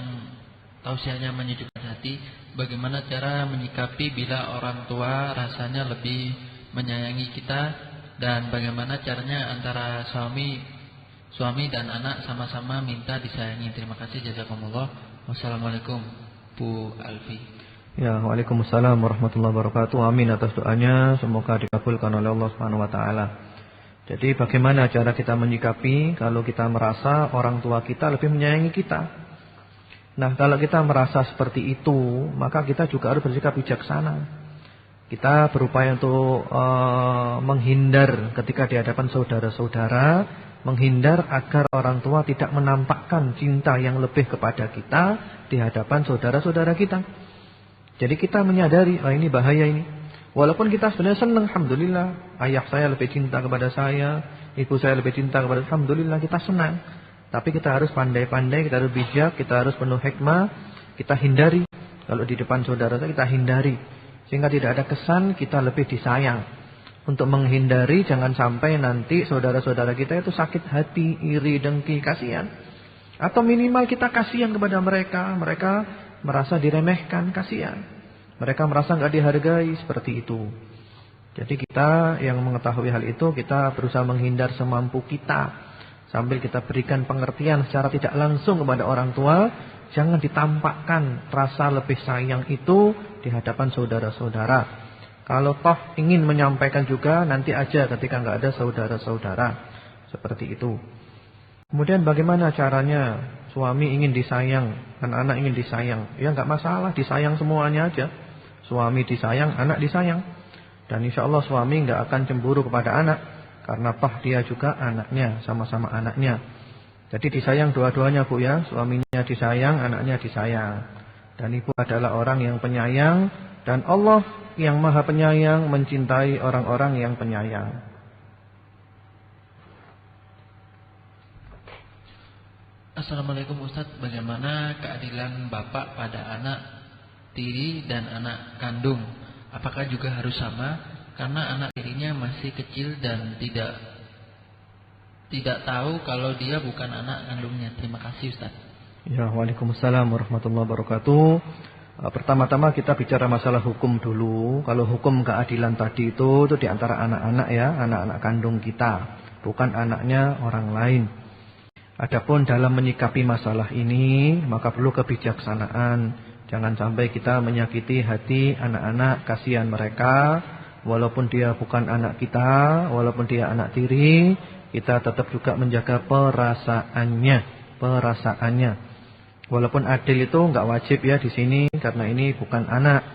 tausiahnya menyejukkan hati. Bagaimana cara menyikapi bila orang tua rasanya lebih menyayangi kita, dan bagaimana caranya antara suami dan anak sama-sama minta disayangi. Terima kasih, jazakumullah. Wassalamualaikum Bu Alfi. Ya, waalaikumsalam warahmatullahi wabarakatuh. Amin atas doanya, semoga dikabulkan oleh Allah Subhanahu wa taala. Jadi bagaimana cara kita menyikapi kalau kita merasa orang tua kita lebih menyayangi kita? Nah, kalau kita merasa seperti itu, maka kita juga harus bersikap bijaksana. Kita berupaya untuk menghindar ketika di hadapan saudara-saudara, menghindar agar orang tua tidak menampakkan cinta yang lebih kepada kita di hadapan saudara-saudara kita. Jadi kita menyadari, ini bahaya ini. Walaupun kita sebenarnya senang, alhamdulillah, ayah saya lebih cinta kepada saya, ibu saya lebih cinta kepada saya, alhamdulillah kita senang. Tapi kita harus pandai-pandai, kita harus bijak, kita harus penuh hikmah, kita hindari. Kalau di depan saudara kita hindari, sehingga tidak ada kesan kita lebih disayang. Untuk menghindari jangan sampai nanti saudara-saudara kita itu sakit hati, iri, dengki, kasihan. Atau minimal kita kasihan kepada mereka, mereka merasa diremehkan, kasihan. Mereka merasa enggak dihargai, seperti itu. Jadi kita yang mengetahui hal itu, kita berusaha menghindar semampu kita. Sambil kita berikan pengertian secara tidak langsung kepada orang tua. Jangan ditampakkan rasa lebih sayang itu di hadapan saudara-saudara. Kalau toh ingin menyampaikan juga, nanti aja ketika enggak ada saudara-saudara. Seperti itu. Kemudian bagaimana caranya suami ingin disayang, anak-anak ingin disayang? Ya enggak masalah, disayang semuanya aja. Suami disayang, anak disayang. Dan insya Allah suami enggak akan cemburu kepada anak, karena toh dia juga anaknya, sama-sama anaknya. Jadi disayang dua-duanya Bu ya. Suaminya disayang, anaknya disayang. Dan ibu adalah orang yang penyayang, dan Allah yang maha penyayang mencintai orang-orang yang penyayang. Assalamualaikum Ustadz, bagaimana keadilan bapak pada anak tiri dan anak kandung? Apakah juga harus sama? Karena anak tirinya masih kecil dan tidak tahu kalau dia bukan anak kandungnya. Terima kasih Ustaz. Ya, waalaikumsalam warahmatullahi wabarakatuh. Pertama-tama kita bicara masalah hukum dulu. Kalau hukum keadilan tadi itu di antara anak-anak ya, anak-anak kandung kita, bukan anaknya orang lain. Adapun dalam menyikapi masalah ini, maka perlu kebijaksanaan. Jangan sampai kita menyakiti hati anak-anak, kasihan mereka. Walaupun dia bukan anak kita, walaupun dia anak tiri, kita tetap juga menjaga perasaannya. Walaupun adil itu enggak wajib ya di sini, karena ini bukan anak.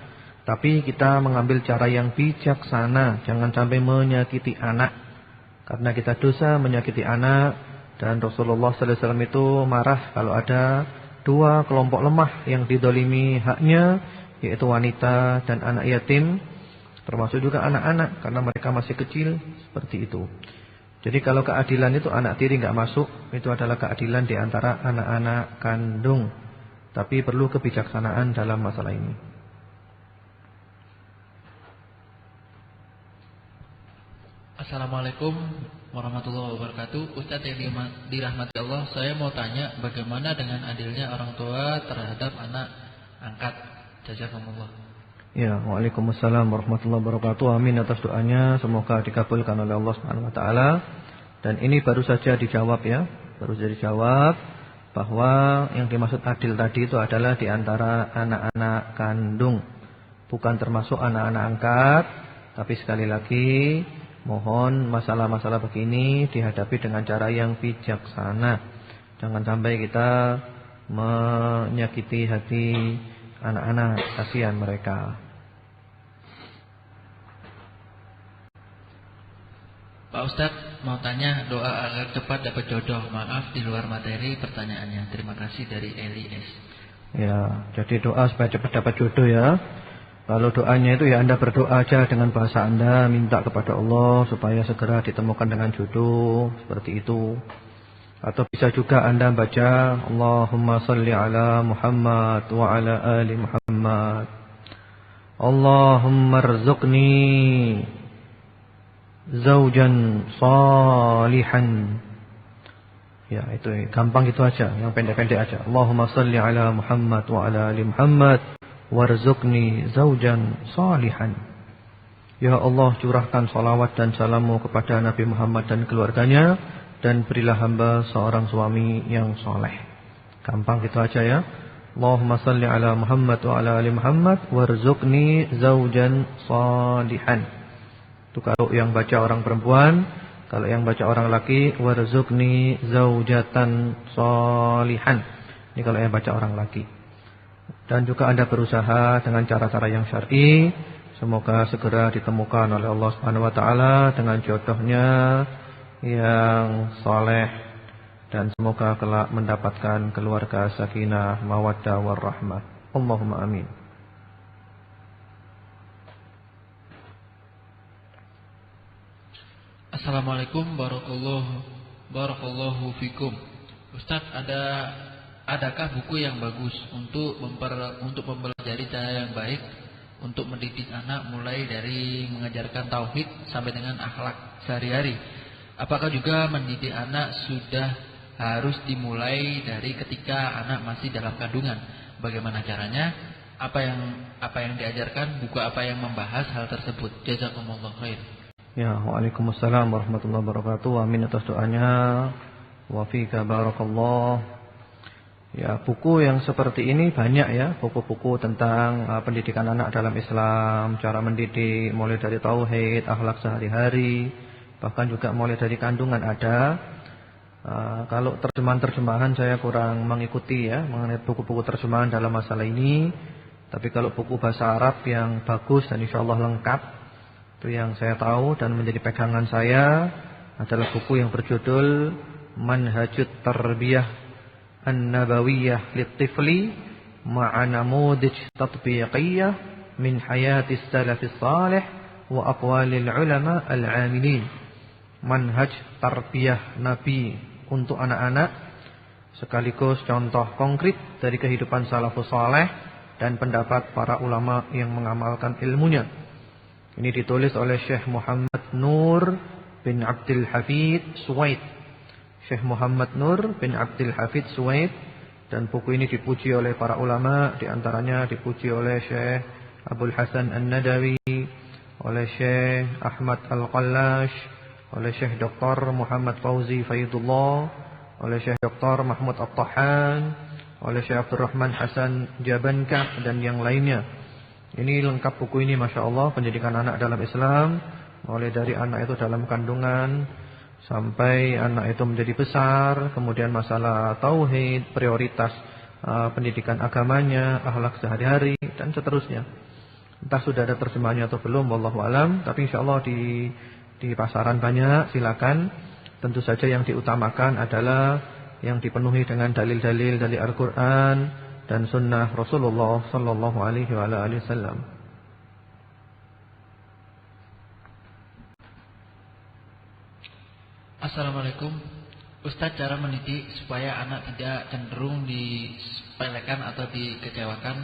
Tapi kita mengambil cara yang bijaksana. Jangan sampai menyakiti anak. Karena kita dosa menyakiti anak. Dan Rasulullah SAW itu marah kalau ada dua kelompok lemah yang didolimi haknya, yaitu wanita dan anak yatim, termasuk juga anak-anak, karena mereka masih kecil, seperti itu. Jadi kalau keadilan itu anak tiri enggak masuk, itu adalah keadilan di antara anak-anak kandung. Tapi perlu kebijaksanaan dalam masalah ini. Assalamualaikum warahmatullahi wabarakatuh. Ustadz yang dirahmati Allah, saya mau tanya bagaimana dengan adilnya orang tua terhadap anak angkat? Jazakumullah. Ya, waalaikumsalam warahmatullahi wabarakatuh. Amin atas doanya, semoga dikabulkan oleh Allah Subhanahu wa taala. Dan ini baru saja dijawab ya, baru saja dijawab bahwa yang dimaksud adil tadi itu adalah di antara anak-anak kandung, bukan termasuk anak-anak angkat. Tapi sekali lagi mohon masalah-masalah begini dihadapi dengan cara yang bijaksana. Jangan sampai kita menyakiti hati anak-anak, kasihan mereka. Pak Ustadz mau tanya doa agar cepat dapat jodoh. Maaf di luar materi pertanyaannya. Terima kasih dari Eli S. Ya, jadi doa supaya cepat dapat jodoh ya. Kalau doanya itu ya Anda berdoa aja dengan bahasa Anda, minta kepada Allah supaya segera ditemukan dengan jodoh, seperti itu. Atau bisa juga Anda baca Allahumma salli ala Muhammad wa ala ali Muhammad. Allahumma rzuqni zaujan salihan. Ya, itu gampang itu aja, yang pendek-pendek aja. Allahumma salli ala Muhammad wa ala ali Muhammad warzuqni zaujan salihan. Ya Allah, curahkan salawat dan salamu kepada Nabi Muhammad dan keluarganya, dan berilah hamba seorang suami yang soleh. Gampang gitu aja ya. Allahumma salli ala Muhammad wa ala ali Muhammad warzuqni zaujan salihan. Itu kalau yang baca orang perempuan. Kalau yang baca orang laki, warzuqni zaujatan sholihan. Ini kalau yang baca orang laki. Dan juga Anda berusaha dengan cara-cara yang syar'i, semoga segera ditemukan oleh Allah Subhanahu wa taala dengan jodohnya yang saleh, dan semoga kelak mendapatkan keluarga sakinah, mawaddah warahmah. Allahumma amin. Assalamualaikum barakallahu fikum. Ustaz, adakah buku yang bagus untuk mempelajari cara yang baik untuk mendidik anak mulai dari mengajarkan tauhid sampai dengan akhlak sehari-hari? Apakah juga mendidik anak sudah harus dimulai dari ketika anak masih dalam kandungan? Bagaimana caranya? Apa yang diajarkan? Buku apa yang membahas hal tersebut? Jazakumullah khair. Ya, waalaikumsalam warahmatullahi wabarakatuh. Amin atas doanya. Wa fika barakallah. Ya, buku yang seperti ini banyak ya, buku-buku tentang pendidikan anak dalam Islam, cara mendidik mulai dari tauhid, akhlak sehari-hari, bahkan juga mulai dari kandungan ada. Kalau terjemahan-terjemahan saya kurang mengikuti ya mengenai buku-buku terjemahan dalam masalah ini. Tapi kalau buku bahasa Arab yang bagus dan insyaallah lengkap, itu yang saya tahu dan menjadi pegangan saya adalah buku yang berjudul Manhajut Tarbiyah An-Nabawiyah Lit-Tifli Ma'a Namudij Tatbiqiyah Min Hayatis Salafis Salih Wa Aqwalil Ulama Al-Amilin. Manhaj Tarbiyah Nabi untuk anak-anak, sekaligus contoh konkret dari kehidupan salafus saleh dan pendapat para ulama yang mengamalkan ilmunya. Ini ditulis oleh Syekh Muhammad Nur bin Abdul Hafid Suwaid. Syekh Muhammad Nur bin Abdul Hafid Suwaid. Dan buku ini dipuji oleh para ulama. Di antaranya dipuji oleh Syekh Abdul Hasan An-Nadawi, oleh Syekh Ahmad Al-Qallash, oleh Syekh Dr. Muhammad Fauzi Faidullah, oleh Syekh Dr. Mahmud At-Tahan, oleh Syekh Abdul Rahman Hasan Jabankah, dan yang lainnya. Ini lengkap buku ini, Masya Allah, pendidikan anak dalam Islam. Mulai dari anak itu dalam kandungan sampai anak itu menjadi besar. Kemudian masalah tauhid, prioritas pendidikan agamanya, akhlak sehari-hari, dan seterusnya. Entah sudah ada terjemahannya atau belum, wallahu alam. Tapi insya Allah di pasaran banyak, silakan. Tentu saja yang diutamakan adalah yang dipenuhi dengan dalil-dalil dari Al-Quran dan sunnah Rasulullah sallallahu alaihi wasallam. Assalamualaikum. Ustaz, cara mendidik supaya anak tidak cenderung disepelekan atau dikecewakan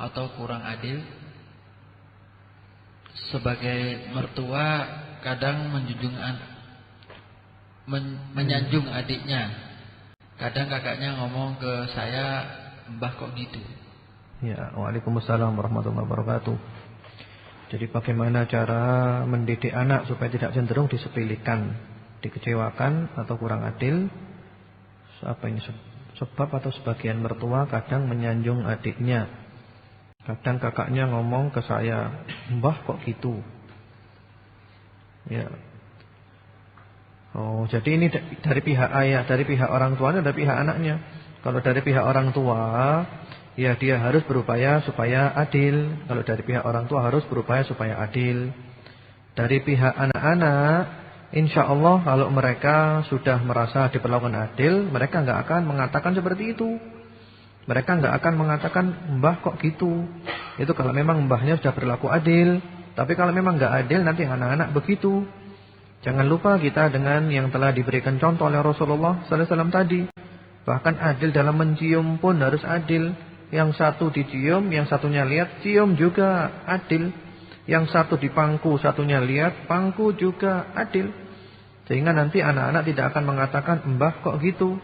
atau kurang adil. Sebagai mertua kadang menyanjung adiknya. Kadang kakaknya ngomong ke saya, "Mbah kok gitu?" Ya, waalaikumsalam warahmatullahi wabarakatuh. Jadi bagaimana cara mendidik anak supaya tidak cenderung disepelekan, dikecewakan atau kurang adil? Apa ini sebab atau sebagian mertua kadang menyanjung adiknya. Kadang kakaknya ngomong ke saya, "Mbah kok gitu?" Ya. Oh, jadi ini dari pihak ayah, dari pihak orang tuanya, dari pihak anaknya. Kalau dari pihak orang tua, ya dia harus berupaya supaya adil. Kalau dari pihak orang tua harus berupaya supaya adil. Dari pihak anak-anak, insya Allah kalau mereka sudah merasa diperlakukan adil, mereka nggak akan mengatakan seperti itu. Mereka nggak akan mengatakan, "Mbah kok gitu." Itu kalau memang mbahnya sudah berlaku adil. Tapi kalau memang enggak adil, nanti anak-anak begitu. Jangan lupa kita dengan yang telah diberikan contoh oleh Rasulullah sallallahu alaihi wasallam tadi. Bahkan adil dalam mencium pun harus adil. Yang satu dicium, yang satunya lihat, cium juga adil. Yang satu dipangku, satunya lihat, pangku juga adil. Sehingga nanti anak-anak tidak akan mengatakan, mbah kok gitu,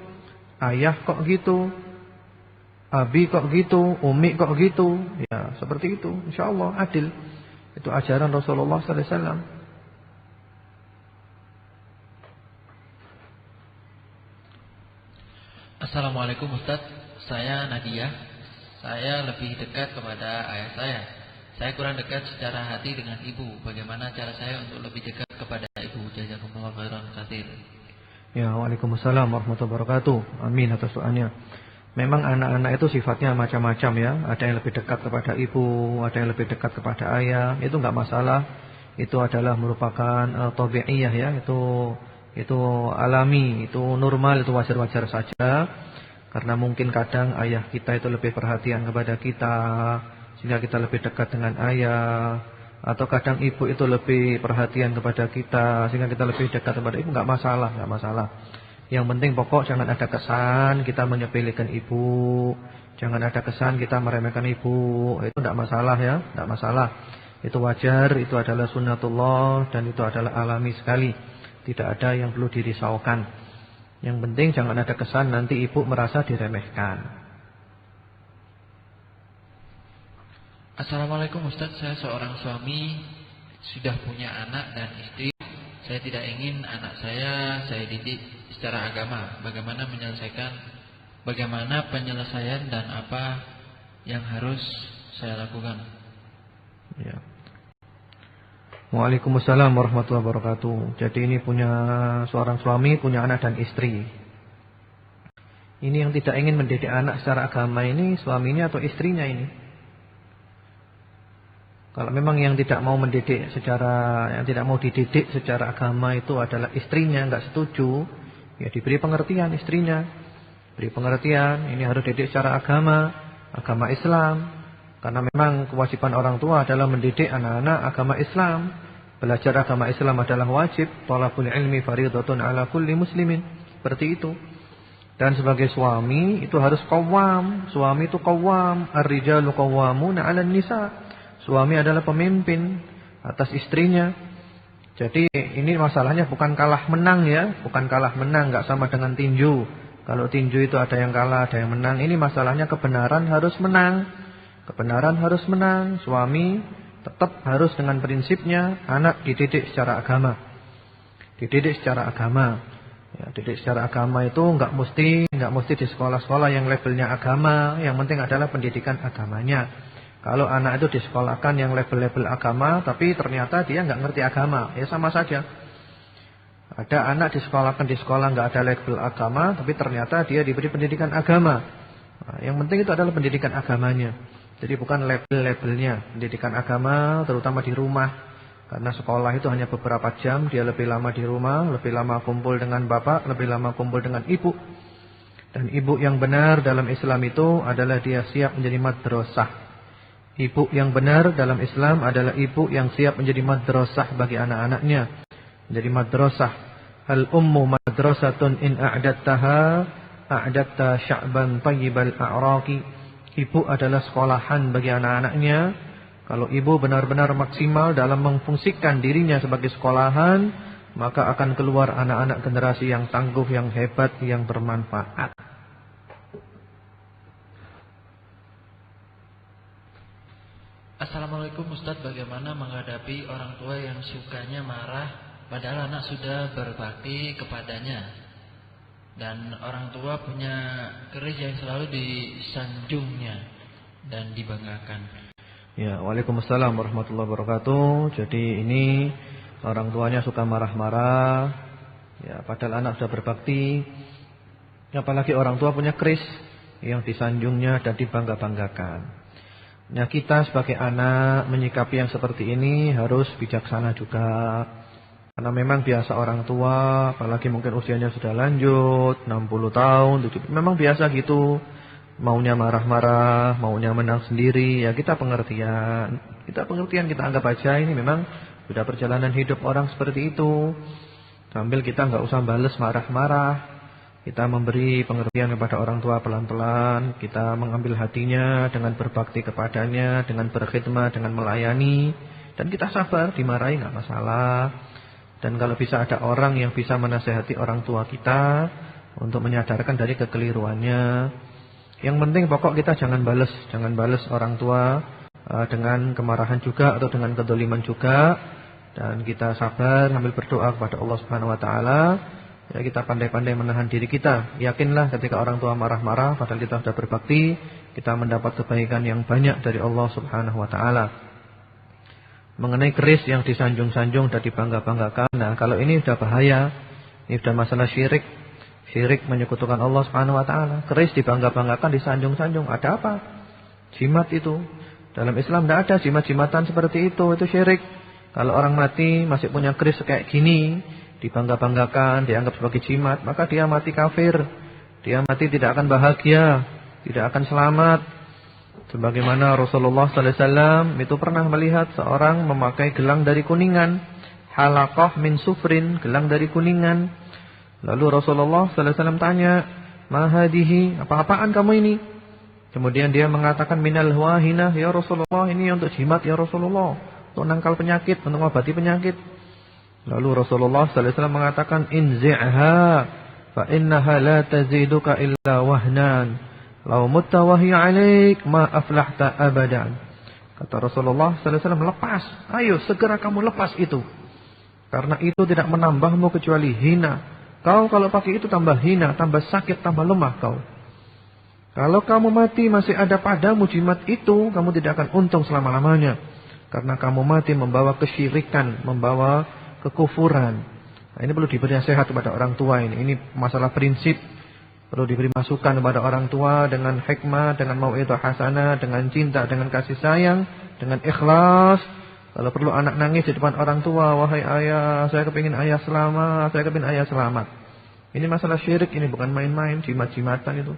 ayah kok gitu, abi kok gitu, umi kok gitu. Ya seperti itu, insyaallah adil. Itu ajaran Rasulullah sallallahu alaihi wasallam. Assalamualaikum Ustaz, saya Nadia. Saya lebih dekat kepada ayah saya. Saya kurang dekat secara hati dengan ibu. Bagaimana cara saya untuk lebih dekat kepada ibu? Jazakumullah khairan katsir. Ya, waalaikumsalam warahmatullahi wabarakatuh. Amin atas doanya. Memang anak-anak itu sifatnya macam-macam ya. Ada yang lebih dekat kepada ibu, ada yang lebih dekat kepada ayah. Itu enggak masalah. Itu adalah merupakan tabi'iyah ya. Itu alami, itu normal, itu wajar-wajar saja. Karena mungkin kadang ayah kita itu lebih perhatian kepada kita, sehingga kita lebih dekat dengan ayah. Atau kadang ibu itu lebih perhatian kepada kita, sehingga kita lebih dekat kepada ibu. Enggak masalah, enggak masalah. Yang penting pokok jangan ada kesan kita menyepelekan ibu, jangan ada kesan kita meremehkan ibu. Itu tidak masalah ya, tidak masalah. Itu wajar, itu adalah sunnatullah dan itu adalah alami sekali. Tidak ada yang perlu dirisaukan. Yang penting jangan ada kesan nanti ibu merasa diremehkan. Assalamualaikum Ustaz, saya seorang suami, sudah punya anak dan istri. Saya tidak ingin anak saya didik secara agama. Bagaimana penyelesaian dan apa yang harus saya lakukan? Ya. Waalaikumsalam warahmatullahi wabarakatuh. Jadi ini punya seorang suami, punya anak dan istri. Ini yang tidak ingin mendidik anak secara agama ini suaminya atau istrinya ini? Kalau memang yang tidak mau mendidik yang tidak mau dididik secara agama itu adalah istrinya, enggak setuju, ya diberi pengertian istrinya. Beri pengertian, ini harus dididik secara agama Islam. Karena memang kewajiban orang tua adalah mendidik anak-anak agama Islam. Belajar agama Islam adalah wajib. Thalabul ilmi fardhatun ala kulli muslimin. Seperti itu. Dan sebagai suami itu harus qawwam. Suami itu qawwam. Ar-rijalu qawwamuna 'alan nisa. Suami adalah pemimpin atas istrinya. Jadi ini masalahnya bukan kalah menang ya, bukan kalah menang, enggak sama dengan tinju. Kalau tinju itu ada yang kalah, ada yang menang. Ini masalahnya kebenaran harus menang. Kebenaran harus menang. Suami tetap harus dengan prinsipnya anak dididik secara agama. Dididik secara agama. Ya, didik secara agama itu enggak mesti di sekolah-sekolah yang levelnya agama, yang penting adalah pendidikan agamanya. Kalau anak itu disekolahkan yang level-level agama, tapi ternyata dia enggak ngerti agama, ya sama saja. Ada anak disekolahkan di sekolah enggak ada level agama, tapi ternyata dia diberi pendidikan agama. Nah, yang penting itu adalah pendidikan agamanya. Jadi bukan level-levelnya, pendidikan agama terutama di rumah. Karena sekolah itu hanya beberapa jam, dia lebih lama di rumah, lebih lama kumpul dengan bapak, lebih lama kumpul dengan ibu. Dan ibu yang benar dalam Islam itu adalah dia siap menjadi madrasah. Ibu yang benar dalam Islam adalah ibu yang siap menjadi madrasah bagi anak-anaknya. Menjadi madrasah. Al-ummu madrasatun in a'dattaha a'datta sya'ban tayyibal a'raqi. Ibu adalah sekolahan bagi anak-anaknya. Kalau ibu benar-benar maksimal dalam memfungsikan dirinya sebagai sekolahan, maka akan keluar anak-anak generasi yang tangguh, yang hebat, yang bermanfaat. Assalamualaikum Ustaz, bagaimana menghadapi orang tua yang sukanya marah padahal anak sudah berbakti kepadanya, dan orang tua punya keris yang selalu disanjungnya dan dibanggakan? Ya, waalaikumsalam warahmatullahi wabarakatuh. Jadi ini orang tuanya suka marah-marah, ya padahal anak sudah berbakti. Apalagi orang tua punya keris yang disanjungnya dan dibangga-banggakan. Nah, kita sebagai anak menyikapi yang seperti ini harus bijaksana juga. Karena memang biasa orang tua, apalagi mungkin usianya sudah lanjut 60 tahun, 70, memang biasa gitu. maunya marah-marah, maunya menang sendiri, ya kita pengertian. Kita anggap aja ini memang sudah perjalanan hidup orang seperti itu. Sambil kita nggak usah bales marah-marah. Kita memberi pengertian kepada orang tua pelan-pelan. Kita mengambil hatinya dengan berbakti kepadanya, dengan berkhidmat, dengan melayani. Dan kita sabar, dimarahi nggak masalah. Dan kalau bisa ada orang yang bisa menasehati orang tua kita untuk menyadarkan dari kekeliruannya. Yang penting pokok kita jangan balas orang tua dengan kemarahan juga atau dengan kedzaliman juga. Dan kita sabar sambil berdoa kepada Allah Subhanahu wa taala. Ya, kita pandai-pandai menahan diri kita. Yakinlah ketika orang tua marah-marah padahal kita sudah berbakti, kita mendapat kebaikan yang banyak dari Allah Subhanahu wa taala. Mengenai keris yang disanjung-sanjung dan dibangga-banggakan. Nah, kalau ini sudah bahaya. Ini sudah masalah syirik. Syirik menyekutukan Allah Subhanahu wa taala. Keris dibangga-banggakan, disanjung-sanjung. Ada apa? Jimat itu. Dalam Islam tidak ada jimat-jimatan seperti itu syirik. Kalau orang mati masih punya keris kayak gini, dibangga-banggakan, dianggap sebagai jimat, maka dia mati kafir. Dia mati tidak akan bahagia, tidak akan selamat. Sebagaimana Rasulullah sallallahu alaihi wasallam itu pernah melihat seorang memakai gelang dari kuningan, halaqah min sufrin, gelang dari kuningan. Lalu Rasulullah sallallahu alaihi wasallam tanya, "Ma hadhihi? Apa-apaan kamu ini?" Kemudian dia mengatakan, "Minal wahinah ya Rasulullah, ini untuk jimat ya Rasulullah, untuk nangkal penyakit, untuk mengobati penyakit." Lalu Rasulullah sallallahu alaihi wasallam mengatakan, "Inzi'ha fa innaha la taziduka illa wahnan. Lau mutta wa hiya 'alaik ma aflahta abadan." Kata Rasulullah sallallahu alaihi wasallam, "Lepas, ayo segera kamu lepas itu. Karena itu tidak menambahmu kecuali hina. Kau kalau pakai itu tambah hina, tambah sakit, tambah lemah kau. Kalau kamu mati masih ada padamu jimat itu, kamu tidak akan untung selama-lamanya. Karena kamu mati membawa kesyirikan, membawa kekufuran." Nah, ini perlu diberi nasihat kepada orang tua ini. Ini masalah prinsip. Perlu diberi masukan kepada orang tua dengan hikmah, dengan mau'izah hasanah, dengan cinta, dengan kasih sayang, dengan ikhlas. Kalau perlu anak nangis di depan orang tua, "Wahai ayah, saya kepingin ayah selamat, saya kepingin ayah selamat." Ini masalah syirik, ini bukan main-main, jimat-jimatan itu.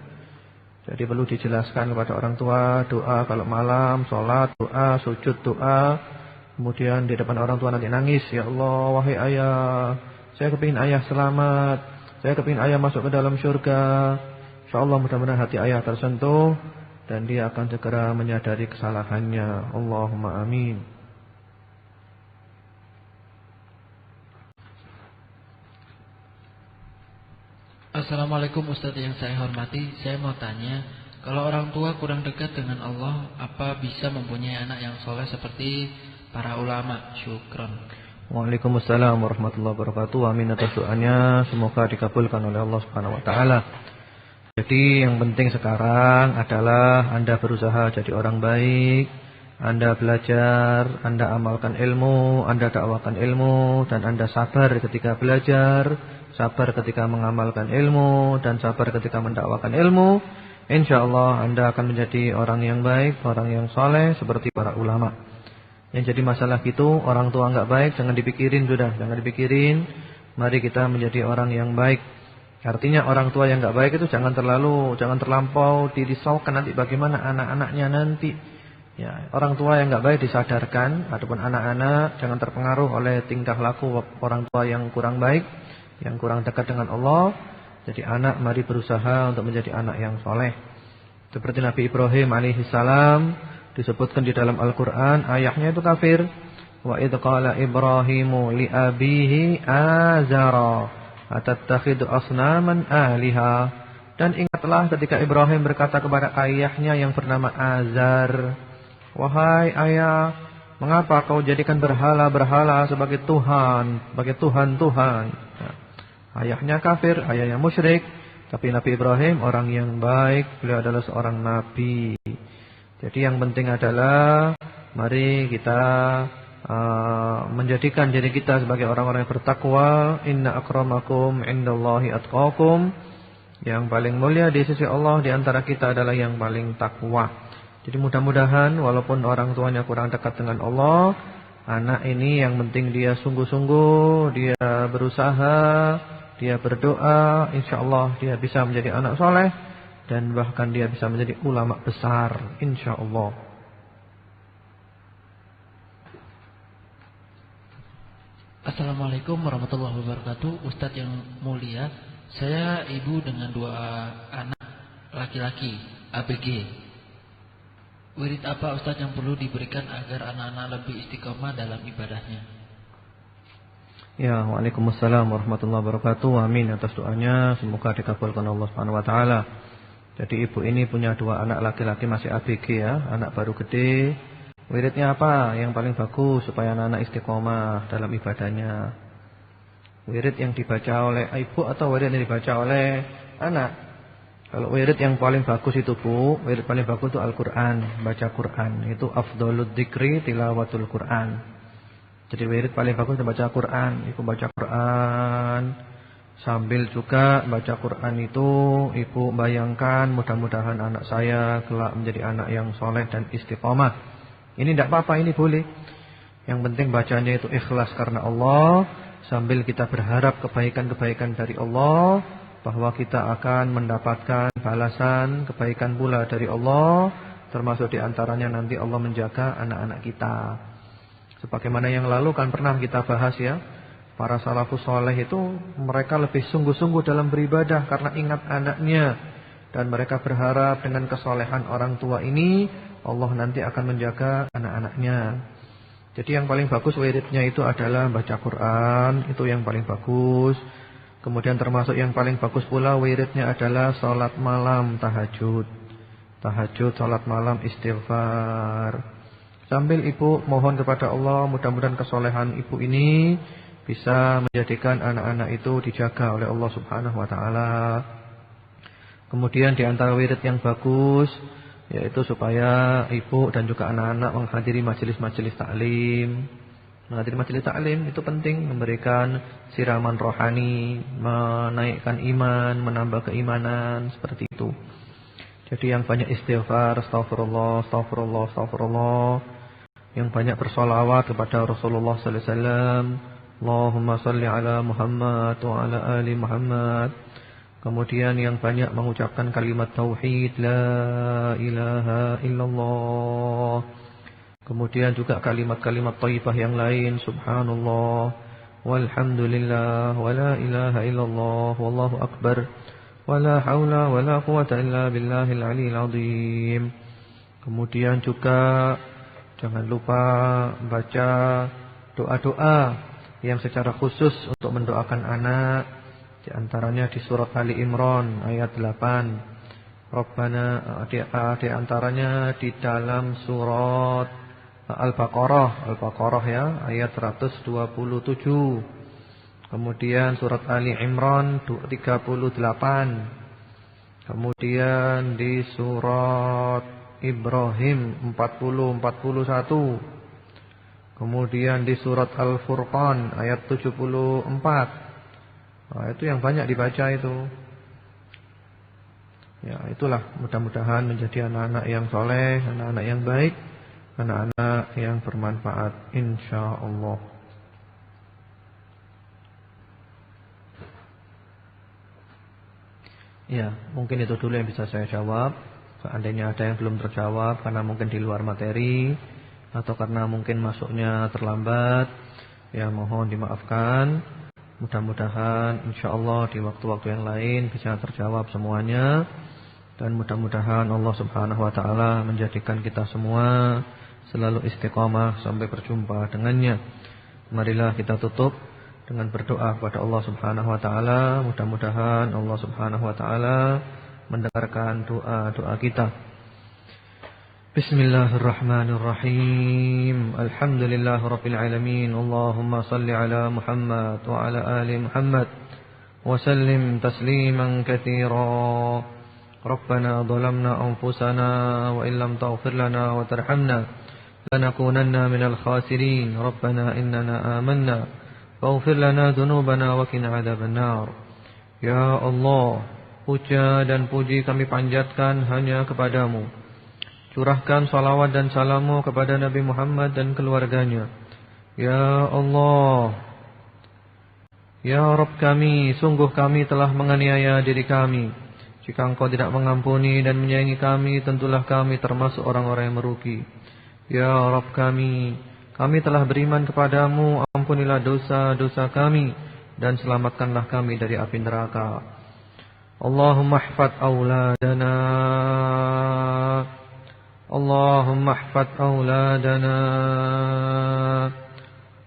Jadi perlu dijelaskan kepada orang tua, doa kalau malam, sholat, doa, sujud, doa. Kemudian di depan orang tua nanti nangis, "Ya Allah, wahai ayah, saya kepingin ayah selamat. Saya kepingin ayah masuk ke dalam surga." InsyaAllah mudah-mudahan hati ayah tersentuh dan dia akan segera menyadari kesalahannya. Allahumma amin. Assalamualaikum Ustadz yang saya hormati. Saya mau tanya, kalau orang tua kurang dekat dengan Allah, apa bisa mempunyai anak yang soleh seperti para ulama? Syukron. Waalaikumsalam warahmatullahi wabarakatuh. Amin atas doanya, semoga dikabulkan oleh Allah Subhanahu wa taala. Jadi yang penting sekarang adalah Anda berusaha jadi orang baik, Anda belajar, Anda amalkan ilmu, Anda dakwakan ilmu, dan Anda sabar ketika belajar, sabar ketika mengamalkan ilmu, dan sabar ketika mendakwakan ilmu. InsyaAllah Anda akan menjadi orang yang baik, orang yang soleh seperti para ulama. Yang jadi masalah gitu, orang tua enggak baik, jangan dipikirin sudah, jangan dipikirin. Mari kita menjadi orang yang baik. Artinya orang tua yang enggak baik itu jangan terlampau dirisaukan nanti bagaimana anak-anaknya nanti. Ya, orang tua yang enggak baik disadarkan, adapun anak-anak jangan terpengaruh oleh tingkah laku orang tua yang kurang baik, yang kurang dekat dengan Allah. Jadi anak mari berusaha untuk menjadi anak yang soleh. Seperti Nabi Ibrahim alaihissalam disebutkan di dalam Al-Quran, ayahnya itu kafir. Wa idh qala Ibrahimu li abihi azara atattakhidhu asnaman aliha. Dan ingatlah ketika Ibrahim berkata kepada ayahnya yang bernama Azar, "Wahai ayah, mengapa kau jadikan berhala-berhala sebagai Tuhan, sebagai Tuhan-Tuhan?" Nah, ayahnya kafir, ayahnya musyrik. Tapi Nabi Ibrahim orang yang baik, beliau adalah seorang nabi. Jadi yang penting adalah mari kita menjadikan diri kita sebagai orang-orang yang bertakwa. Inna akramakum indallahi atqakum. Yang paling mulia di sisi Allah di antara kita adalah yang paling takwa. Jadi mudah-mudahan walaupun orang tuanya kurang dekat dengan Allah, anak ini yang penting dia sungguh-sungguh, dia berusaha, dia berdoa, insyaallah dia bisa menjadi anak soleh. dan bahkan dia bisa menjadi ulama besar insyaallah. Assalamualaikum warahmatullahi wabarakatuh. Ustadz yang mulia, saya ibu dengan 2 anak laki-laki ABG. Wirid apa Ustadz yang perlu diberikan agar anak-anak lebih istiqomah dalam ibadahnya? Ya, waalaikumsalam warahmatullahi wabarakatuh. Amin atas doanya, semoga dikabulkan Allah Subhanahu wa taala. Jadi ibu ini punya 2 anak laki-laki masih ABG ya, anak baru gede. Wiridnya apa yang paling bagus supaya anak-anak istiqomah dalam ibadahnya? Wirid yang dibaca oleh ibu atau wirid yang dibaca oleh anak? Kalau wirid yang paling bagus itu Bu, wirid paling bagus itu Al-Qur'an, baca Qur'an. Itu afdhalud dzikri tilawatul Qur'an. Jadi wirid paling bagus baca Quran. Ibu baca Quran sambil juga baca Quran itu ibu bayangkan mudah-mudahan anak saya kelak menjadi anak yang soleh dan istiqomah. Ini tidak apa-apa, ini boleh. Yang penting bacanya itu ikhlas karena Allah, sambil kita berharap kebaikan-kebaikan dari Allah, bahwa kita akan mendapatkan balasan kebaikan pula dari Allah, termasuk diantaranya nanti Allah menjaga anak-anak kita. Sebagaimana yang lalu kan pernah kita bahas ya, para salafus soleh itu mereka lebih sungguh-sungguh dalam beribadah karena ingat anaknya, dan mereka berharap dengan kesolehan orang tua ini Allah nanti akan menjaga anak-anaknya. Jadi yang paling bagus wiridnya itu adalah baca Quran, itu yang paling bagus. Kemudian termasuk yang paling bagus pula wiridnya adalah salat malam tahajud. Tahajud, salat malam, istighfar. Sambil ibu mohon kepada Allah mudah-mudahan kesolehan ibu ini bisa menjadikan anak-anak itu dijaga oleh Allah Subhanahu wa taala. Kemudian di antara wirid yang bagus yaitu supaya ibu dan juga anak-anak menghadiri majelis-majelis taklim. Menghadiri majelis taklim itu penting, memberikan siraman rohani, menaikkan iman, menambah keimanan, seperti itu. Jadi yang banyak istighfar, astagfirullah, astagfirullah, astagfirullah. Yang banyak bersolawat kepada Rasulullah sallallahu alaihi wasallam. Allahumma salli ala Muhammad wa ala ali Muhammad. Kemudian yang banyak mengucapkan kalimat tauhid, la ilaha illallah. Kemudian juga kalimat-kalimat thayyibah yang lain, subhanallah, walhamdulillah, wa la ilaha illallah, wallahu akbar, wa la haula wa la quwata illa billahil aliyil azim. Kemudian juga jangan lupa baca doa-doa yang secara khusus untuk mendoakan anak. Di antaranya di surat Ali Imran ayat 8. Rabbana, di antaranya di dalam surat Al-Baqarah ya, ayat 127. Kemudian surat Ali Imran 38. Kemudian di surat Ibrahim 40-41. Kemudian di surat Al-Furqan ayat 74. Nah, itu yang banyak dibaca itu. Ya, itulah mudah-mudahan menjadi anak-anak yang soleh, anak-anak yang baik, anak-anak yang bermanfaat insyaallah. Ya, mungkin itu dulu yang bisa saya jawab. Seandainya ada yang belum terjawab karena mungkin di luar materi atau karena mungkin masuknya terlambat, ya mohon dimaafkan. Mudah-mudahan insyaallah di waktu-waktu yang lain bisa terjawab semuanya. Dan mudah-mudahan Allah Subhanahu wa taala menjadikan kita semua selalu istiqamah sampai berjumpa dengannya. Marilah kita tutup dengan berdoa kepada Allah Subhanahu wa taala. Mudah-mudahan Allah Subhanahu wa taala mendengarkan doa-doa kita. Bismillahirrahmanirrahim. Alhamdulillahirabbil alamin. Allahumma shalli ala Muhammad wa ala ali Muhammad wa sallim tasliman katsira. Rabbana dhalamna anfusana wa illam taghfir lana wa tarhamna lanakunanna minal khasirin. Rabbana innana amanna faghfir lana dhunubana wa qina adzabannar. Ya Allah, puja dan puji kami panjatkan hanya kepadamu. Curahkan salawat dan salamu kepada Nabi Muhammad dan keluarganya. Ya Allah, Ya Rabb kami, sungguh kami telah menganiaya diri kami. Jika Engkau tidak mengampuni dan menyayangi kami, tentulah kami termasuk orang-orang yang merugi. Ya Rabb kami telah beriman kepadamu, ampunilah dosa-dosa kami dan selamatkanlah kami dari api neraka. Allahumma ihfaz auladana, Allahumma ihfaz auladana,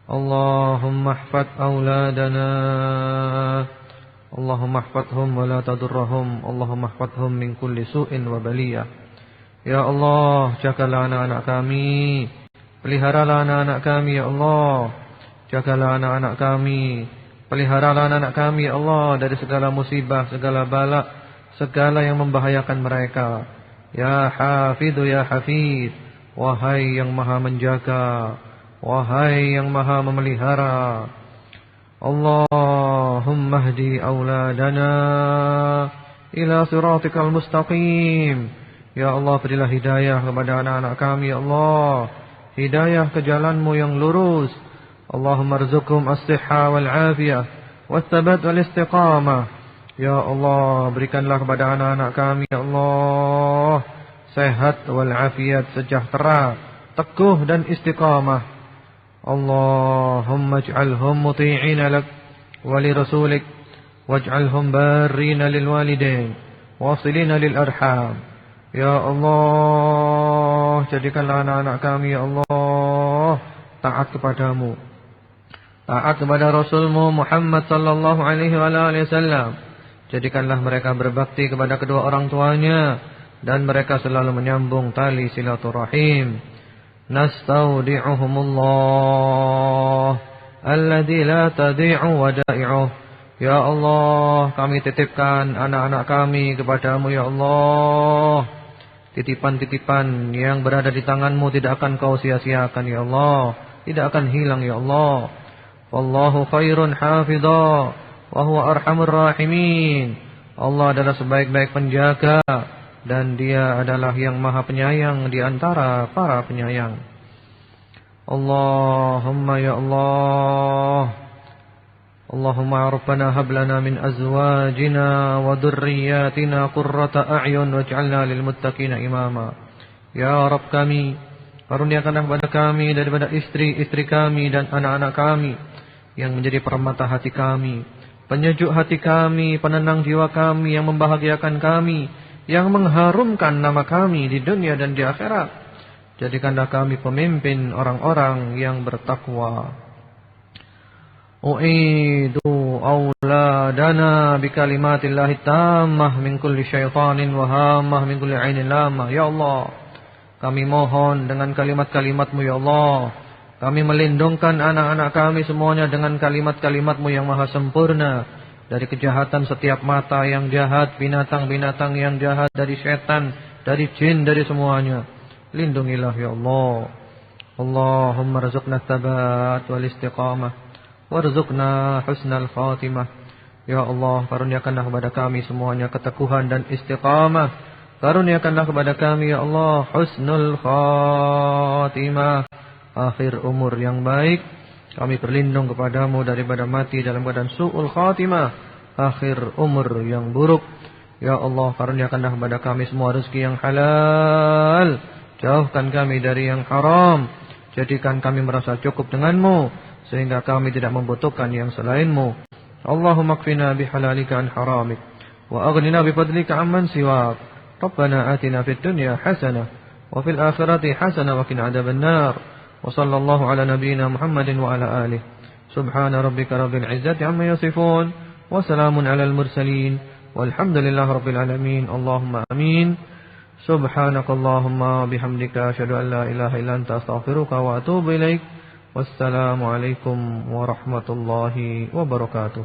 Allahumma ihfaz auladana, Allahumma ihfazhum wa la tadurrahum, Allahumma ihfazhum min kulli su'in wa baliyah. Ya Allah, jagalah anak-anak kami, peliharalah anak-anak kami ya Allah. Jagalah anak-anak kami, peliharalah anak-anak kami ya Allah dari segala musibah, segala bala, segala yang membahayakan mereka. Ya Hafidhu ya Hafidh, wahai yang maha menjaga, wahai yang maha memelihara. Allahumma hdi auladana ila siratikal mustaqim. Ya Allah, berilah hidayah kepada anak-anak kami ya Allah, hidayah ke jalanmu yang lurus. Allahumma rzuqhum as-sihha wal afiyah was-sabat wal istiqamah. Ya Allah, berikanlah kepada anak-anak kami ya Allah sehat wal afiyat, sejahtera, teguh dan istiqamah. Allahumma ij'alhum muti'ina lak wa li rasulik waj'alhum barrina lil walidain wasilina lil arham. Ya Allah, jadikanlah anak-anak kami ya Allah taat kepadamu, taat kepada Rasulmu Muhammad sallallahu alaihi wasallam. Jadikanlah mereka berbakti kepada kedua orang tuanya dan mereka selalu menyambung tali silaturahim. Nastaudi'uhumullah alladzi la tadi'u wada'i'uh. Ya Allah, kami titipkan anak-anak kami kepadamu ya Allah. Titipan-titipan yang berada di tanganmu tidak akan kau sia-siakan ya Allah, tidak akan hilang ya Allah. Wallahu khairun hafidha wa huwa arhamur rahimin. Allah adalah sebaik-baik penjaga dan Dia adalah yang maha penyayang di antara para penyayang. Allahumma ya Allah, Allahumma rabbana hab lana min azwajina wa dhurriyyatina qurrata a'yun waj'alna lil muttaqina imama. Ya Rabb kami, karuniakanlah kepada kami daripada istri-istri kami dan anak-anak kami yang menjadi permata hati kami, penyejuk hati kami, penenang jiwa kami, yang membahagiakan kami, yang mengharumkan nama kami di dunia dan di akhirat. Jadikanlah kami pemimpin orang-orang yang bertakwa. U'idu auladana bikalimatillahi tammah min kulli syaitanin wa hammah min kulli ainin lamah. Ya Allah, kami mohon dengan kalimat-kalimat-Mu ya Allah, kami melindungkan anak-anak kami semuanya dengan kalimat-kalimat-Mu yang maha sempurna dari kejahatan setiap mata yang jahat, binatang-binatang yang jahat, dari setan, dari jin, dari semuanya. Lindungilah ya Allah. Allahumma rzuqna tsabat wal istiqamah warzuqna husnal khatimah. Ya Allah, karuniakanlah kepada kami semuanya keteguhan dan istiqamah. Karuniakanlah kepada kami ya Allah husnul khatimah, akhir umur yang baik. Kami berlindung kepadamu daripada mati dalam keadaan su'ul khatimah, akhir umur yang buruk. Ya Allah, karuniakanlah kepada kami semua rezeki yang halal, jauhkan kami dari yang haram. Jadikan kami merasa cukup denganmu sehingga kami tidak membutuhkan yang selainmu. Allahumma kfina bihalalika an haramik wa aghnina bifadlika amman siwak. Rabbana atina fid dunya hasanah wa fil akhirati hasanah wa qina adzabannar. Wa sallallahu ala nabiyyina Muhammadin wa ala alihi. Subhana rabbika rabbil izzati amma yasifun wa salamun alal mursalin walhamdulillahi rabbil alamin. Allahumma amin. Subhanakallahumma bihamdika asyhadu an la ilaha illa anta astaghfiruka wa atubu ilaik. Wassalamualaikum warahmatullahi wabarakatuh.